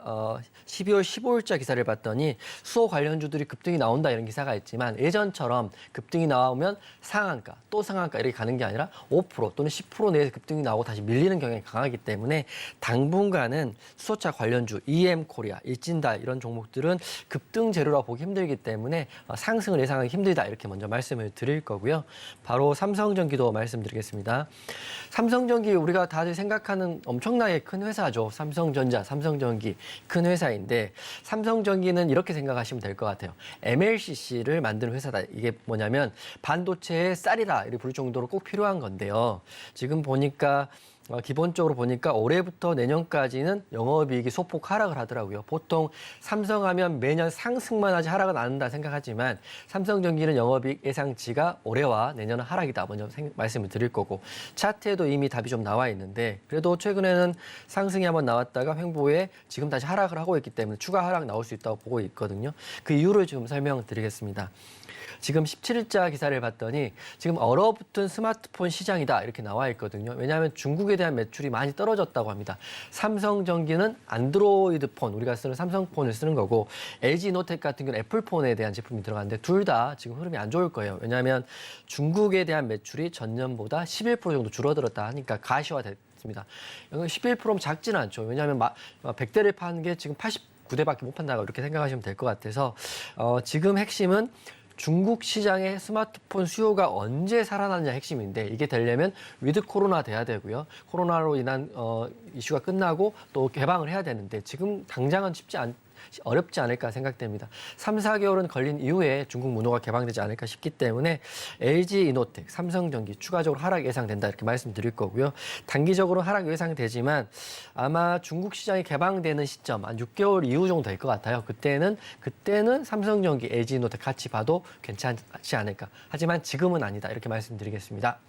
12월 15일자 기사를 봤더니 수호 관련주들이 급등이 나온다 이런 기사가 있지만 예전처럼 급등이 나오면 상한가 또 상한가 이렇게 가는 게 아니라 5% 또는 10% 내에서 급등이 나오고 다시 밀리는 경향이 강하기 때문에 당분간은 수소차 관련주, EM코리아, 일진다 이런 종목들은 급등 재료라고 보기 힘들기 때문에 상승을 예상하기 힘들다 이렇게 먼저 말씀을 드릴 거고요. 바로 삼성전기도 말씀드리겠습니다. 삼성전기 우리가 다들 생각하는 엄청나게 큰 회사죠. 삼성전자, 삼성전기 큰 회사인데 삼성전기는 이렇게 생각하시면 될 것 같아요. MLCC를 만드는 회사다. 이게 뭐냐면 반도체의 쌀이다 이렇게 부를 정도로 꼭 필요한 건데요. 지금 보니까 기본적으로 보니까 올해부터 내년까지는 영업이익이 소폭 하락을 하더라고요. 보통 삼성하면 매년 상승만 하지 하락은 안 한다 생각하지만 삼성전기는 영업이익 예상치가 올해와 내년은 하락이다. 먼저 말씀을 드릴 거고 차트에도 이미 답이 좀 나와 있는데 그래도 최근에는 상승이 한번 나왔다가 횡보에 지금 다시 하락을 하고 있기 때문에 추가 하락 나올 수 있다고 보고 있거든요. 그 이유를 좀 설명드리겠습니다. 지금 17일자 기사를 봤더니 지금 얼어붙은 스마트폰 시장이다 이렇게 나와 있거든요. 왜냐하면 중국에 대한 매출이 많이 떨어졌다고 합니다. 삼성전기는 안드로이드 폰, 우리가 쓰는 삼성폰을 쓰는 거고 LG노텍 같은 경우는 애플폰에 대한 제품이 들어가는데 둘 다 지금 흐름이 안 좋을 거예요. 왜냐하면 중국에 대한 매출이 전년보다 11% 정도 줄어들었다 하니까 가시화됐습니다. 11%면 작지는 않죠. 왜냐하면 100대를 파는 게 지금 89대밖에 못 판다고 이렇게 생각하시면 될 것 같아서 지금 핵심은 중국 시장의 스마트폰 수요가 언제 살아나느냐 핵심인데 이게 되려면 위드 코로나 돼야 되고요. 코로나로 인한 이슈가 끝나고 또 개방을 해야 되는데 지금 당장은 어렵지 않을까 생각됩니다. 3, 4개월은 걸린 이후에 중국 문호가 개방되지 않을까 싶기 때문에 LG이노텍, 삼성전기 추가적으로 하락 예상된다 이렇게 말씀드릴 거고요. 단기적으로 하락 예상되지만 아마 중국 시장이 개방되는 시점 한 6개월 이후 정도 될 것 같아요. 그때는 삼성전기, LG이노텍 같이 봐도 괜찮지 않을까. 하지만 지금은 아니다 이렇게 말씀드리겠습니다.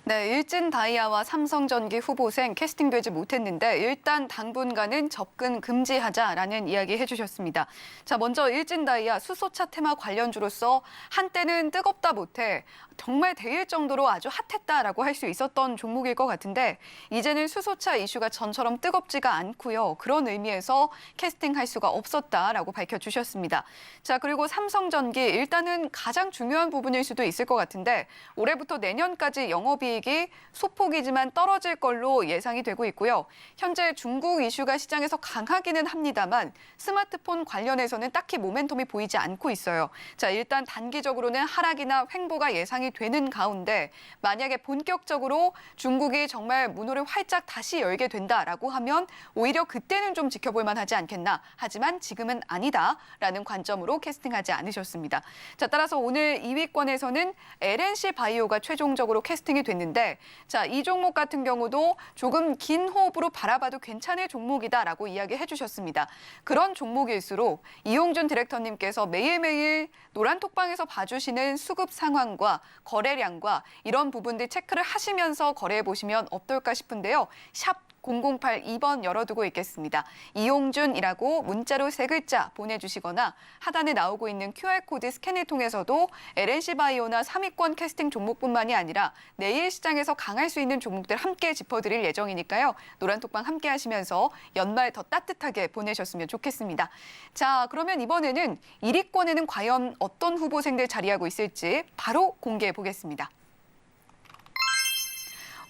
네, 일진 다이아와 삼성전기 후보생 캐스팅되지 못했는데 일단 당분간은 접근 금지하자라는 이야기 해주셨습니다. 자, 먼저 일진 다이아 수소차 테마 관련주로서 한때는 뜨겁다 못해 정말 대일 정도로 아주 핫했다라고 할 수 있었던 종목일 것 같은데 이제는 수소차 이슈가 전처럼 뜨겁지가 않고요. 그런 의미에서 캐스팅할 수가 없었다라고 밝혀주셨습니다. 자, 그리고 삼성전기 일단은 가장 중요한 부분일 수도 있을 것 같은데 올해부터 내년까지 영업이익이 소폭이지만 떨어질 걸로 예상이 되고 있고요. 현재 중국 이슈가 시장에서 강하기는 합니다만 스마트폰 관련해서는 딱히 모멘텀이 보이지 않고 있어요. 자, 일단 단기적으로는 하락이나 횡보가 예상이 되는 가운데 만약에 본격적으로 중국이 정말 문호를 활짝 다시 열게 된다라고 하면 오히려 그때는 좀 지켜볼 만하지 않겠나. 하지만 지금은 아니다라는 관점으로 캐스팅하지 않으셨습니다. 자, 따라서 오늘 2위권에서는 LNC 바이오가 최종적으로 캐스팅이 됐는데 자, 이 종목 같은 경우도 조금 긴 호흡으로 바라봐도 괜찮을 종목이다라고 이야기해 주셨습니다. 그런 종목일수록 이용준 디렉터님께서 매일매일 노란톡방에서 봐주시는 수급 상황과 거래량과 이런 부분들 체크를 하시면서 거래해 보시면 어떨까 싶은데요. 샵 008 열어두고 있겠습니다. 이용준이라고 문자로 3글자 보내주시거나 하단에 나오고 있는 QR코드 스캔을 통해서도 LNC바이오나 3위권 캐스팅 종목뿐만이 아니라 내일 시장에서 강할 수 있는 종목들 함께 짚어드릴 예정이니까요. 노란톡방 함께 하시면서 연말 더 따뜻하게 보내셨으면 좋겠습니다. 자, 그러면 이번에는 1위권에는 과연 어떤 후보생들 자리하고 있을지 바로 공개해 보겠습니다.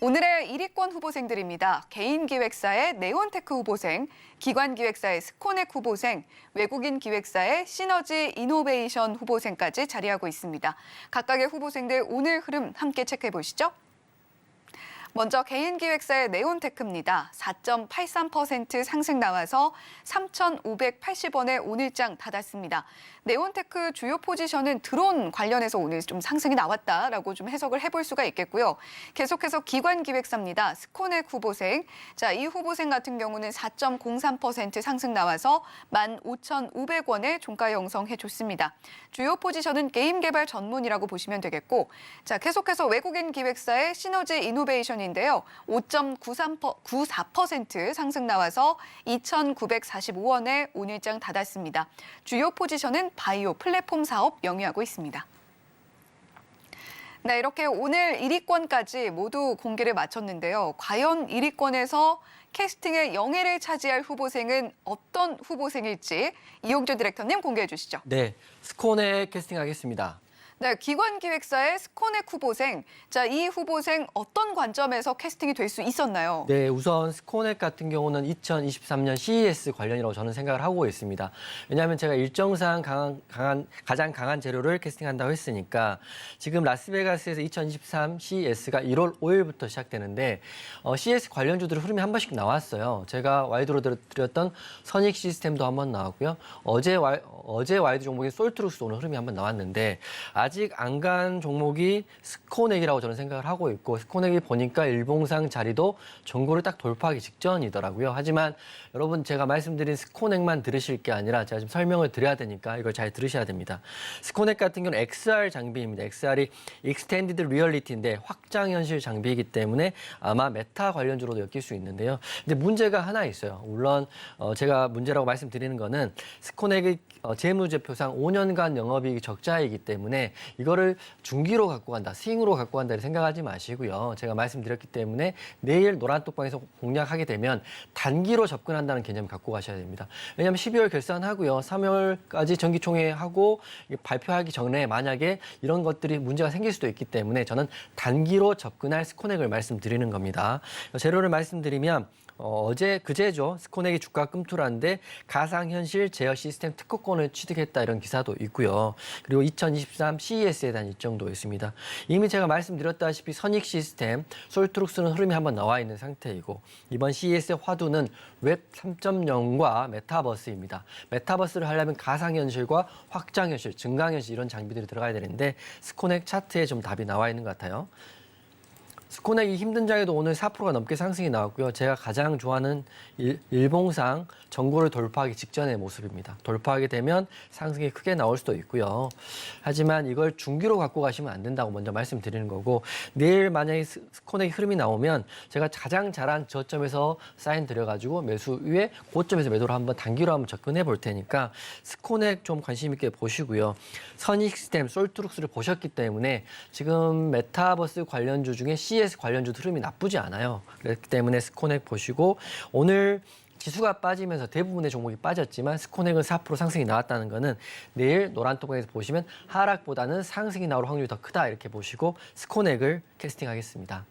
오늘의 1위권 후보생들입니다. 개인 기획사의 네온테크 후보생, 기관 기획사의 스코넥 후보생, 외국인 기획사의 시너지 이노베이션 후보생까지 자리하고 있습니다. 각각의 후보생들 오늘 흐름 함께 체크해 보시죠. 먼저 개인 기획사의 네온테크입니다. 4.83% 상승 나와서 3,580원에 오늘장 닫았습니다. 네온테크 주요 포지션은 드론 관련해서 오늘 좀 상승이 나왔다라고 좀 해석을 해볼 수가 있겠고요. 계속해서 기관 기획사입니다. 스코넥 후보생. 자, 이 후보생 같은 경우는 4.03% 상승 나와서 15,500원에 종가 형성해 줬습니다. 주요 포지션은 게임 개발 전문이라고 보시면 되겠고, 자, 계속해서 외국인 기획사의 시너지 이노베이션 포지션인데요. 5.94% 상승 나와서 2,945원에 오늘장 닫았습니다. 주요 포지션은 바이오 플랫폼 사업 영위하고 있습니다. 네, 이렇게 오늘 1위권까지 모두 공개를 마쳤는데요. 과연 1위권에서 캐스팅의 영예를 차지할 후보생은 어떤 후보생일지 이용준 디렉터님 공개해 주시죠. 네, 스코넥 캐스팅하겠습니다. 네, 기관기획사의 스코넥 후보생. 자, 이 후보생 어떤 관점에서 캐스팅이 될 수 있었나요? 네, 우선 스코넥 같은 경우는 2023년 CES 관련이라고 저는 생각을 하고 있습니다. 왜냐하면 제가 일정상 가장 강한 재료를 캐스팅한다고 했으니까 지금 라스베가스에서 2023 CES가 1월 5일부터 시작되는데 CES 관련주들의 흐름이 한 번씩 나왔어요. 제가 와이드로 드렸던 선익 시스템도 한 번 나왔고요. 어제 와이드 종목인 솔트룩스 오늘 흐름이 한 번 나왔는데 아직 안 간 종목이 스코넥이라고 저는 생각을 하고 있고 스코넥이 보니까 일봉상 자리도 전고를 딱 돌파하기 직전이더라고요. 하지만 여러분 제가 말씀드린 스코넥만 들으실 게 아니라 제가 좀 설명을 드려야 되니까 이걸 잘 들으셔야 됩니다. 스코넥 같은 경우는 XR 장비입니다. XR이 Extended Reality인데 확장현실 장비이기 때문에 아마 메타 관련주로도 엮일 수 있는데요. 근데 문제가 하나 있어요. 물론 제가 문제라고 말씀드리는 거는 스코넥의 재무제표상 5년간 영업이익이 적자이기 때문에 이거를 중기로 갖고 간다, 스윙으로 갖고 간다 이렇게 생각하지 마시고요. 제가 말씀드렸기 때문에 내일 노란톡방에서 공략하게 되면 단기로 접근한다는 개념 갖고 가셔야 됩니다. 왜냐하면 12월 결산하고요. 3월까지 정기총회하고 발표하기 전에 만약에 이런 것들이 문제가 생길 수도 있기 때문에 저는 단기로 접근할 스코넥을 말씀드리는 겁니다. 재료를 말씀드리면 그제죠. 스코넥이 주가 끔투라는데 가상현실 제어 시스템 특허권을 취득했다 이런 기사도 있고요. 그리고 2023 CES에 대한 일정도 있습니다. 이미 제가 말씀드렸다시피 선익 시스템, 솔트룩스는 흐름이 한번 나와 있는 상태이고 이번 CES의 화두는 웹 3.0과 메타버스입니다. 메타버스를 하려면 가상현실과 확장현실, 증강현실 이런 장비들이 들어가야 되는데 스코넥 차트에 좀 답이 나와 있는 것 같아요. 스코넥이 힘든 장에도 오늘 4%가 넘게 상승이 나왔고요. 제가 가장 좋아하는 일봉상 전고를 돌파하기 직전의 모습입니다. 돌파하게 되면 상승이 크게 나올 수도 있고요. 하지만 이걸 중기로 갖고 가시면 안 된다고 먼저 말씀드리는 거고 내일 만약에 스코넥이 흐름이 나오면 제가 가장 잘한 저점에서 사인 드려가지고 매수 위에 고점에서 매도를 한번 단기로 한번 접근해 볼 테니까 스코넥 좀 관심 있게 보시고요. 선익 시스템, 솔트룩스를 보셨기 때문에 지금 메타버스 관련주 중에 CES 관련주 흐름이 나쁘지 않아요. 그렇기 때문에 스코넥 보시고 오늘 지수가 빠지면서 대부분의 종목이 빠졌지만 스코넥은 4% 상승이 나왔다는 거는 내일 노란톡방에서 보시면 하락보다는 상승이 나올 확률이 더 크다 이렇게 보시고 스코넥을 캐스팅하겠습니다.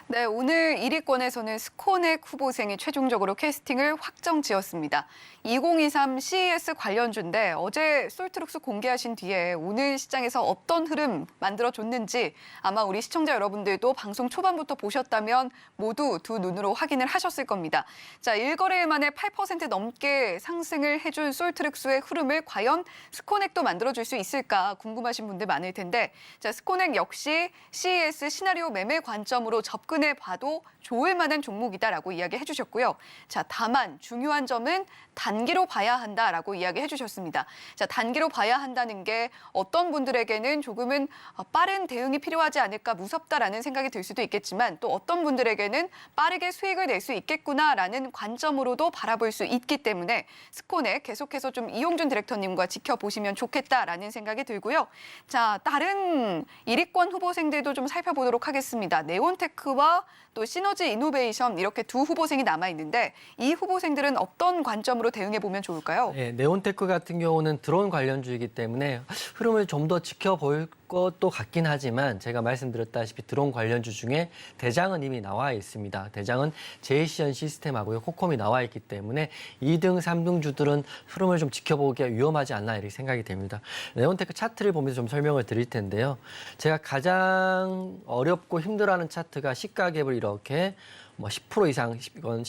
네, 오늘 1위권에서는 스코넥 후보생이 최종적으로 캐스팅을 확정 지었습니다. 2023 CES 관련주인데 어제 솔트룩스 공개하신 뒤에 오늘 시장에서 어떤 흐름 만들어줬는지 아마 우리 시청자 여러분들도 방송 초반부터 보셨다면 모두 두 눈으로 확인을 하셨을 겁니다. 자, 1거래일 만에 8% 넘게 상승을 해준 솔트룩스의 흐름을 과연 스코넥도 만들어줄 수 있을까 궁금하신 분들 많을 텐데 자, 스코넥 역시 CES 시나리오 매매 관점으로 접근해 봐도 좋을 만한 종목이다라고 이야기해 주셨고요. 자, 다만 중요한 점은 단기로 봐야 한다라고 이야기해 주셨습니다. 자, 단기로 봐야 한다는 게 어떤 분들에게는 조금은 빠른 대응이 필요하지 않을까 무섭다라는 생각이 들 수도 있겠지만 또 어떤 분들에게는 빠르게 수익을 낼 수 있겠구나라는 관점으로도 바라볼 수 있기 때문에 스코넥 계속해서 좀 이용준 디렉터님과 지켜보시면 좋겠다라는 생각이 들고요. 자, 다른 1위권 후보생들도 좀 살펴보도록 하겠습니다. 네온테크와 또 시너지 이노베이션 이렇게 두 후보생이 남아 있는데 이 후보생들은 어떤 관점으로 대응해 보면 좋을까요? 네, 네온테크 같은 경우는 드론 관련주이기 때문에 흐름을 좀 더 지켜볼 것도 같긴 하지만 제가 말씀드렸다시피 드론 관련주 중에 대장은 이미 나와 있습니다. 대장은 제이시언 시스템하고요. 코콤이 나와 있기 때문에 2등, 3등 주들은 흐름을 좀 지켜보기가 위험하지 않나 이렇게 생각이 됩니다. 네온테크 차트를 보면서 좀 설명을 드릴 텐데요. 제가 가장 어렵고 힘들어하는 차트가 시가갭을 이렇게 뭐 10% 이상, 이건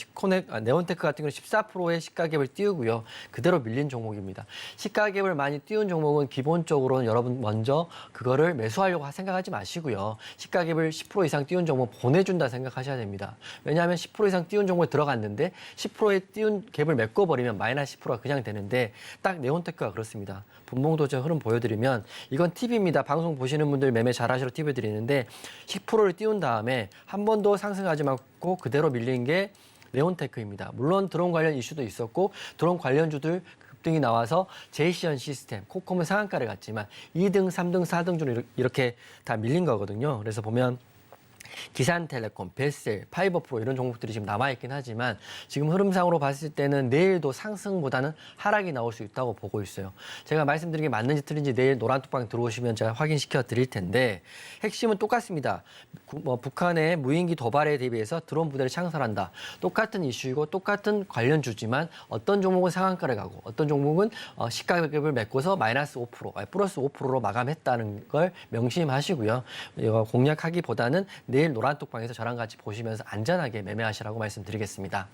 네온테크 같은 경우는 14%의 시가갭을 띄우고요. 그대로 밀린 종목입니다. 시가갭을 많이 띄운 종목은 기본적으로는 여러분 먼저 그거를 매수하려고 생각하지 마시고요. 시가갭을 10% 이상 띄운 종목 보내준다 생각하셔야 됩니다. 왜냐하면 10% 이상 띄운 종목에 들어갔는데 10%에 띄운 갭을 메꿔버리면 마이너스 10%가 그냥 되는데 딱 네온테크가 그렇습니다. 분봉도저 흐름 보여드리면 이건 팁입니다. 방송 보시는 분들 매매 잘하시러 팁을 드리는데 10%를 띄운 다음에 한 번도 상승하지 않고 그대로 밀린 게 네온테크입니다. 물론 드론 관련 이슈도 있었고 드론 관련주들 급등이 나와서 제이시언 시스템, 코컴은 상한가를 갔지만 2등, 3등, 4등 중에 이렇게 다 밀린 거거든요. 그래서 보면 기산텔레콤, 벨셀, 파이버프로 이런 종목들이 지금 남아있긴 하지만 지금 흐름상으로 봤을 때는 내일도 상승보다는 하락이 나올 수 있다고 보고 있어요. 제가 말씀드린 게 맞는지 틀린지 내일 노란톡방 들어오시면 제가 확인시켜 드릴 텐데 핵심은 똑같습니다. 북한의 무인기 도발에 대비해서 드론 부대를 창설한다. 똑같은 이슈이고 똑같은 관련주지만 어떤 종목은 상한가를 가고 어떤 종목은 시가격을 메꿔서 마이너스 5%, 플러스 5%로 마감했다는 걸 명심하시고요. 이거 공략하기보다는 내일 노란톡방에서 저랑 같이 보시면서 안전하게 매매하시라고 말씀드리겠습니다.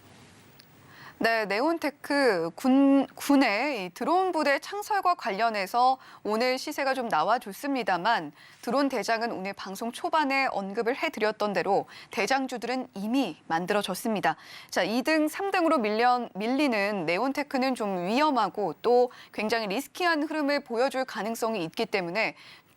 네, 네온테크 군의 이 드론 부대 창설과 관련해서 오늘 시세가 좀 나와줬습니다만 드론 대장은 오늘 방송 초반에 언급을 해드렸던 대로 대장주들은 이미 만들어졌습니다. 자, 2등, 3등으로 밀리는 네온테크는 좀 위험하고 또 굉장히 리스키한 흐름을 보여줄 가능성이 있기 때문에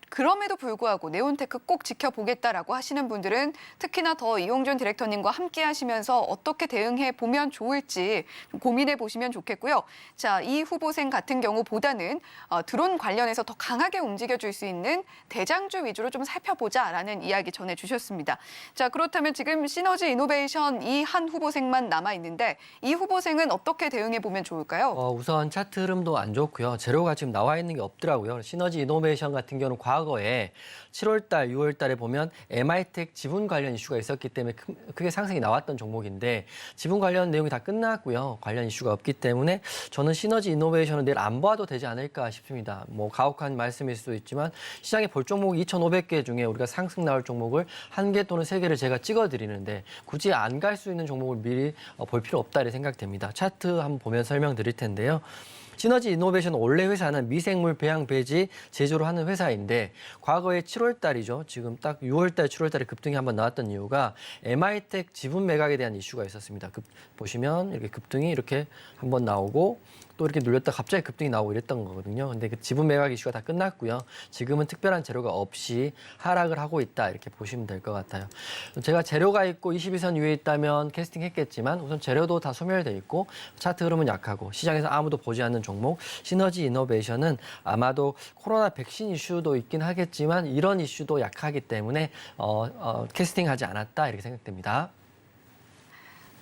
그럼에도 불구하고 네온테크 꼭 지켜보겠다라고 하시는 분들은 특히나 더 이용준 디렉터님과 함께 하시면서 어떻게 대응해 보면 좋을지 고민해 보시면 좋겠고요. 자, 이 후보생 같은 경우보다는 드론 관련해서 더 강하게 움직여줄 수 있는 대장주 위주로 좀 살펴보자라는 이야기 전해주셨습니다. 자, 그렇다면 지금 시너지 이노베이션 이 한 후보생만 남아있는데 이 후보생은 어떻게 대응해 보면 좋을까요? 우선 차트 흐름도 안 좋고요. 재료가 지금 나와 있는 게 없더라고요. 시너지 이노베이션 같은 경우는 과거에 7월달, 6월달에 보면 MI텍 지분 관련 이슈가 있었기 때문에 크게 상승이 나왔던 종목인데 지분 관련 내용이 다 끝났고요. 관련 이슈가 없기 때문에 저는 시너지 이노베이션은 내일 안 봐도 되지 않을까 싶습니다. 뭐 가혹한 말씀일 수도 있지만 시장에 볼 종목이 2,500개 중에 우리가 상승 나올 종목을 1개 또는 3개를 제가 찍어드리는데 굳이 안 갈 수 있는 종목을 미리 볼 필요 없다 이렇게 생각됩니다. 차트 한번 보면 설명드릴 텐데요. 시너지 이노베이션 원래 회사는 미생물 배양 배지 제조를 하는 회사인데 과거에 7월 달이죠. 지금 딱 6월 달, 7월 달에 급등이 한번 나왔던 이유가 MI텍 지분 매각에 대한 이슈가 있었습니다. 보시면 이렇게 급등이 이렇게 한번 나오고 또 이렇게 눌렸다 갑자기 급등이 나오고 이랬던 거거든요. 근데 그 지분 매각 이슈가 다 끝났고요. 지금은 특별한 재료가 없이 하락을 하고 있다 이렇게 보시면 될 것 같아요. 제가 재료가 있고 22선 위에 있다면 캐스팅했겠지만 우선 재료도 다 소멸돼 있고 차트 흐름은 약하고 시장에서 아무도 보지 않는 종목 시너지 이노베이션은 아마도 코로나 백신 이슈도 있긴 하겠지만 이런 이슈도 약하기 때문에 캐스팅하지 않았다 이렇게 생각됩니다.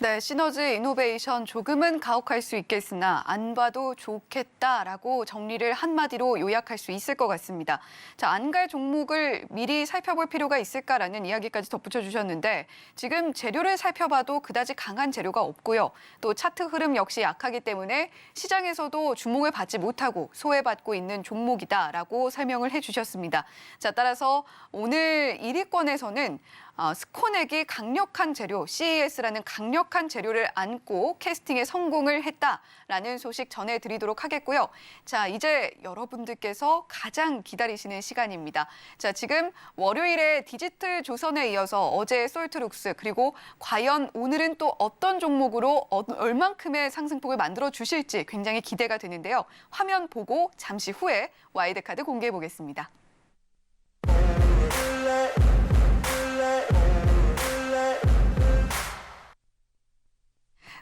네, 시너지 이노베이션 조금은 가혹할 수 있겠으나 안 봐도 좋겠다라고 정리를 한마디로 요약할 수 있을 것 같습니다. 자, 안 갈 종목을 미리 살펴볼 필요가 있을까라는 이야기까지 덧붙여 주셨는데 지금 재료를 살펴봐도 그다지 강한 재료가 없고요. 또 차트 흐름 역시 약하기 때문에 시장에서도 주목을 받지 못하고 소외받고 있는 종목이다라고 설명을 해주셨습니다. 자, 따라서 오늘 1위권에서는 스코넥이 강력한 재료, CES라는 강력한 재료를 안고 캐스팅에 성공을 했다라는 소식 전해드리도록 하겠고요. 자, 이제 여러분들께서 가장 기다리시는 시간입니다. 자, 지금 월요일에 디지털 조선에 이어서 어제 솔트룩스 그리고 과연 오늘은 또 어떤 종목으로 얼만큼의 상승폭을 만들어 주실지 굉장히 기대가 되는데요. 화면 보고 잠시 후에 와이드카드 공개해 보겠습니다.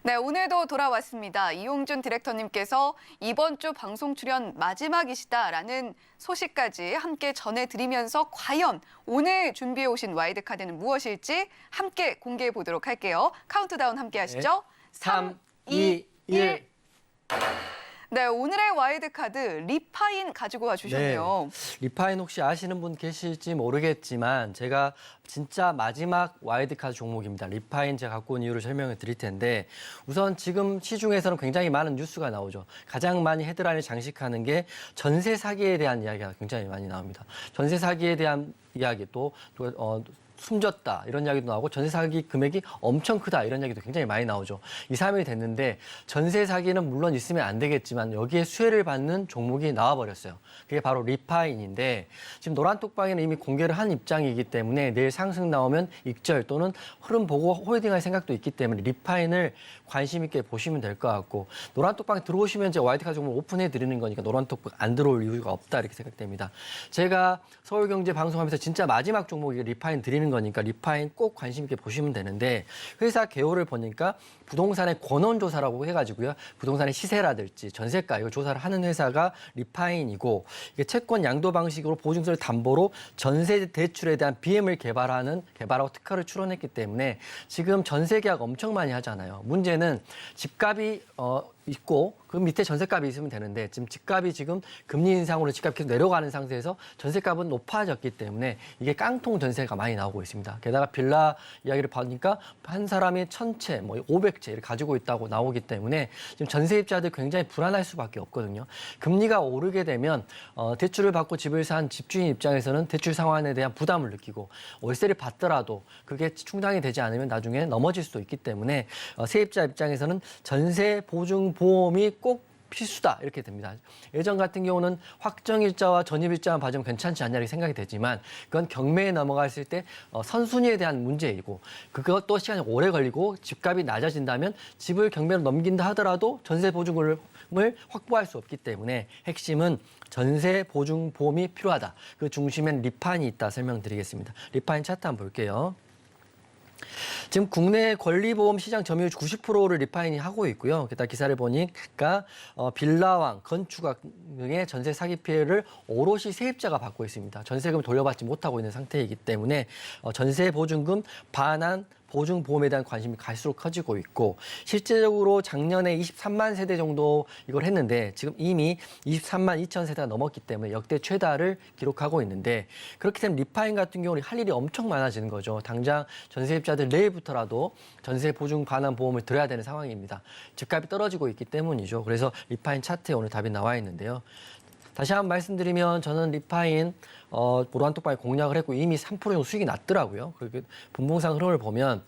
네, 오늘도 돌아왔습니다. 이용준 디렉터님께서 이번 주 방송 출연 마지막이시다라는 소식까지 함께 전해드리면서 과연 오늘 준비해 오신 와이드카드는 무엇일지 함께 공개해 보도록 할게요. 카운트다운 함께 하시죠. 네. 3, 2, 1. 네, 오늘의 와이드카드 리파인 가지고 와주셨네요. 네, 리파인 혹시 아시는 분 계실지 모르겠지만 제가 진짜 마지막 와이드카드 종목입니다. 리파인 제가 갖고 온 이유를 설명을 드릴 텐데 우선 지금 시중에서는 굉장히 많은 뉴스가 나오죠. 가장 많이 헤드라인을 장식하는 게 전세 사기에 대한 이야기가 굉장히 많이 나옵니다. 전세 사기에 대한 이야기 또 숨졌다 이런 이야기도 나오고 전세 사기 금액이 엄청 크다 이런 이야기도 굉장히 많이 나오죠. 2, 3일이 됐는데 전세 사기는 물론 있으면 안 되겠지만 여기에 수혜를 받는 종목이 나와버렸어요. 그게 바로 리파인인데 지금 노란톡방에는 이미 공개를 한 입장이기 때문에 내일 상승 나오면 익절 또는 흐름 보고 홀딩할 생각도 있기 때문에 리파인을 관심 있게 보시면 될 것 같고 노란톡방 들어오시면 이제 와이드카드 종목 오픈해 드리는 거니까 노란톡방 안 들어올 이유가 없다 이렇게 생각됩니다. 제가 서울경제 방송하면서 진짜 마지막 종목이 리파인 드리는 거니까 리파인 꼭 관심 있게 보시면 되는데 회사 개요를 보니까 부동산의 권원조사라고 해가지고요. 부동산의 시세라든지 전세가 이거 조사를 하는 회사가 리파인이고 이게 채권 양도 방식으로 보증서를 담보로 전세 대출에 대한 BM을 개발하고 특허를 출원했기 때문에 지금 전세 계약 엄청 많이 하잖아요. 문제는 집값이 있고 그 밑에 전세값이 있으면 되는데 지금 집값이 지금 금리 인상으로 집값이 계속 내려가는 상태에서 전세값은 높아졌기 때문에 이게 깡통 전세가 많이 나오고 있습니다. 게다가 빌라 이야기를 보니까 한 사람이 1,000채, 500채를 가지고 있다고 나오기 때문에 지금 전세입자들 굉장히 불안할 수밖에 없거든요. 금리가 오르게 되면 대출을 받고 집을 산 집주인 입장에서는 대출 상환에 대한 부담을 느끼고 월세를 받더라도 그게 충당이 되지 않으면 나중에 넘어질 수도 있기 때문에 세입자 입장에서는 전세 보증 보험이 꼭 필수다 이렇게 됩니다. 예전 같은 경우는 확정일자와 전입일자만 봐주면 괜찮지 않냐 이렇게 생각이 되지만 그건 경매에 넘어갔을 때 선순위에 대한 문제이고 그것도 시간이 오래 걸리고 집값이 낮아진다면 집을 경매로 넘긴다 하더라도 전세 보증을 확보할 수 없기 때문에 핵심은 전세 보증 보험이 필요하다. 그 중심엔 리파인이 있다 설명드리겠습니다. 리파인 차트 한번 볼게요. 지금 국내 권리보험 시장 점유율 90%를 리파인이 하고 있고요. 게다가 기사를 보니까 빌라왕, 건축학 등의 전세 사기 피해를 오롯이 세입자가 받고 있습니다. 전세금을 돌려받지 못하고 있는 상태이기 때문에 전세 보증금 반환 보증보험에 대한 관심이 갈수록 커지고 있고 실제적으로 작년에 23만 세대 정도 이걸 했는데 지금 이미 23만 2천 세대가 넘었기 때문에 역대 최다를 기록하고 있는데 그렇게 되면 리파인 같은 경우는 할 일이 엄청 많아지는 거죠. 당장 전세입자들 내일부터라도 전세 보증 반환 보험을 들어야 되는 상황입니다. 집값이 떨어지고 있기 때문이죠. 그래서 리파인 차트에 오늘 답이 나와 있는데요. 다시 한번 말씀드리면 저는 리파인 노란톡방에 공략을 했고 이미 3% 정도 수익이 났더라고요. 그리고 분봉상 흐름을 보면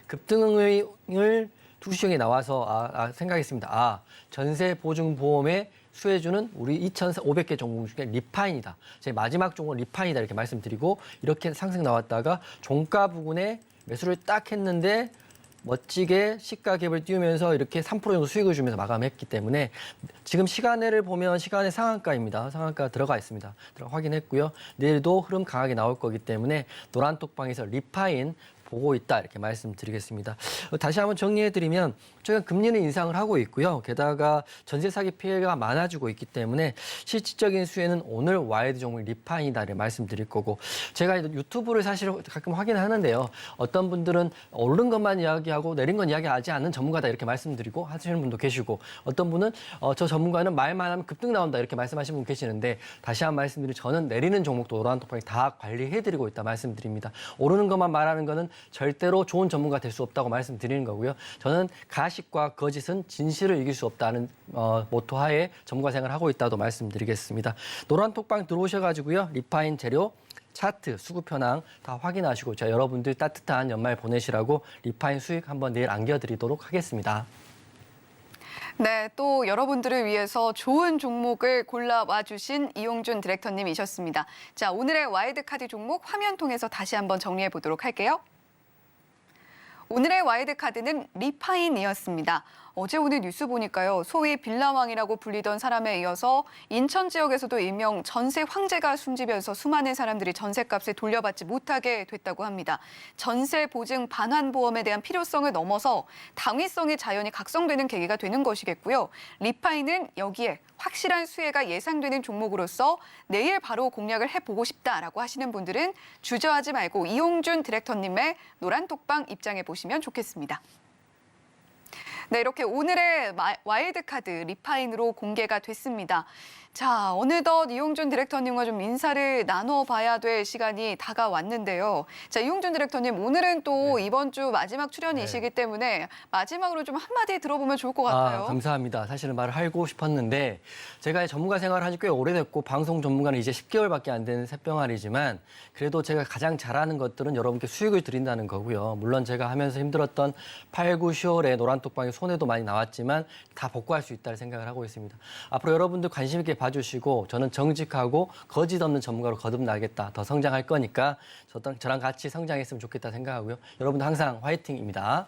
급등을 투시형에 나와서 생각했습니다. 전세 보증 보험의 수혜주는 우리 2,500개 종목 중에 리파인이다. 제 마지막 종목은 리파인이다 이렇게 말씀드리고 이렇게 상승 나왔다가 종가 부근에 매수를 딱 했는데 멋지게 시가 갭을 띄우면서 이렇게 3% 정도 수익을 주면서 마감했기 때문에 지금 시간을 보면 시간의 상한가입니다. 상한가 들어가 있습니다. 확인했고요. 내일도 흐름 강하게 나올 거기 때문에 노란톡방에서 리파인 보고 있다 이렇게 말씀드리겠습니다. 다시 한번 정리해드리면 최근 금리는 인상을 하고 있고요. 게다가 전세 사기 피해가 많아지고 있기 때문에 실질적인 수혜는 오늘 와이드 종목 리파인이다 이렇게 말씀드릴 거고 제가 유튜브를 사실 가끔 확인하는데요. 어떤 분들은 오른 것만 이야기하고 내린 건 이야기하지 않는 전문가다 이렇게 말씀드리고 하시는 분도 계시고 어떤 분은 저 전문가는 말만 하면 급등 나온다 이렇게 말씀하시는 분 계시는데 다시 한번 말씀드리면 저는 내리는 종목도 노란톡방에 다 관리해드리고 있다 말씀드립니다. 오르는 것만 말하는 거는 절대로 좋은 전문가 될 수 없다고 말씀드리는 거고요. 저는 가식과 거짓은 진실을 이길 수 없다는 모토 하에 전문가 생활을 하고 있다고 말씀드리겠습니다. 노란톡방 들어오셔가지고요. 리파인 재료, 차트, 수급 현황 다 확인하시고 여러분들 따뜻한 연말 보내시라고 리파인 수익 한번 내일 안겨드리도록 하겠습니다. 네, 또 여러분들을 위해서 좋은 종목을 골라와 주신 이용준 디렉터님이셨습니다. 자, 오늘의 와일드카드 종목 화면 통해서 다시 한번 정리해 보도록 할게요. 오늘의 와일드카드는 리파인이었습니다. 어제 오늘 뉴스 보니까요. 소위 빌라왕이라고 불리던 사람에 이어서 인천 지역에서도 일명 전세 황제가 숨지면서 수많은 사람들이 전세값을 돌려받지 못하게 됐다고 합니다. 전세 보증 반환 보험에 대한 필요성을 넘어서 당위성이 자연히 각성되는 계기가 되는 것이겠고요. 리파인은 여기에 확실한 수혜가 예상되는 종목으로서 내일 바로 공략을 해보고 싶다라고 하시는 분들은 주저하지 말고 이용준 디렉터님의 노란톡방 입장해 보시면 좋겠습니다. 네, 이렇게 오늘의 와일드카드 리파인으로 공개가 됐습니다. 자, 어느덧 이용준 디렉터님과 좀 인사를 나눠봐야 될 시간이 다가왔는데요. 자, 이용준 디렉터님, 오늘은 또 이번 주 마지막 출연이시기 때문에 마지막으로 좀 한마디 들어보면 좋을 것 같아요. 감사합니다. 사실은 말을 하고 싶었는데 제가 전문가 생활을 한 지 꽤 오래됐고 방송 전문가는 이제 10개월밖에 안 되는 새병아리지만 그래도 제가 가장 잘하는 것들은 여러분께 수익을 드린다는 거고요. 물론 제가 하면서 힘들었던 8, 9, 10월에 노란톡방에 손해도 많이 나왔지만 다 복구할 수 있다는 생각을 하고 있습니다. 앞으로 여러분들 관심 있게 봐주시고 저는 정직하고 거짓 없는 전문가로 거듭나겠다. 더 성장할 거니까 저랑 같이 성장했으면 좋겠다 생각하고요. 여러분들 항상 화이팅입니다.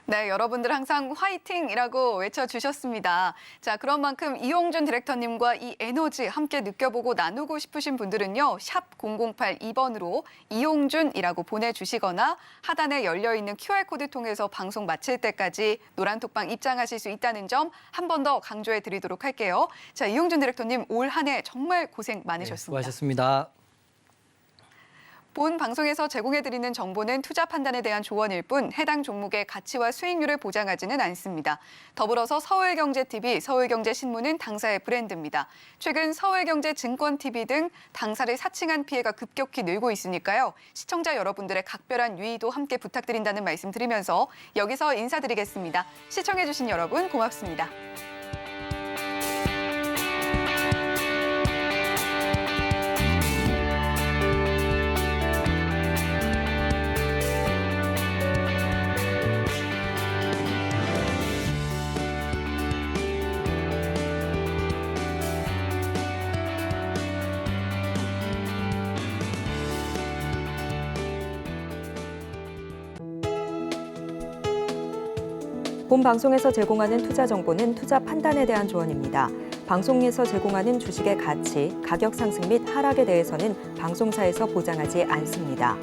네, 여러분들 항상 화이팅이라고 외쳐주셨습니다. 자, 그런 만큼 이용준 디렉터님과 이 에너지 함께 느껴보고 나누고 싶으신 분들은요. 샵 0082번으로 이용준이라고 보내주시거나 하단에 열려있는 QR코드 통해서 방송 마칠 때까지 노란톡방 입장하실 수 있다는 점 한 번 더 강조해 드리도록 할게요. 자, 이용준 디렉터님 올 한 해 정말 고생 많으셨습니다. 수고하셨습니다. 본 방송에서 제공해드리는 정보는 투자 판단에 대한 조언일 뿐 해당 종목의 가치와 수익률을 보장하지는 않습니다. 더불어서 서울경제TV, 서울경제신문은 당사의 브랜드입니다. 최근 서울경제증권TV 등 당사를 사칭한 피해가 급격히 늘고 있으니까요. 시청자 여러분들의 각별한 유의도 함께 부탁드린다는 말씀 드리면서 여기서 인사드리겠습니다. 시청해주신 여러분 고맙습니다. 본 방송에서 제공하는 투자 정보는 투자 판단에 대한 조언입니다. 방송에서 제공하는 주식의 가치, 가격 상승 및 하락에 대해서는 방송사에서 보장하지 않습니다.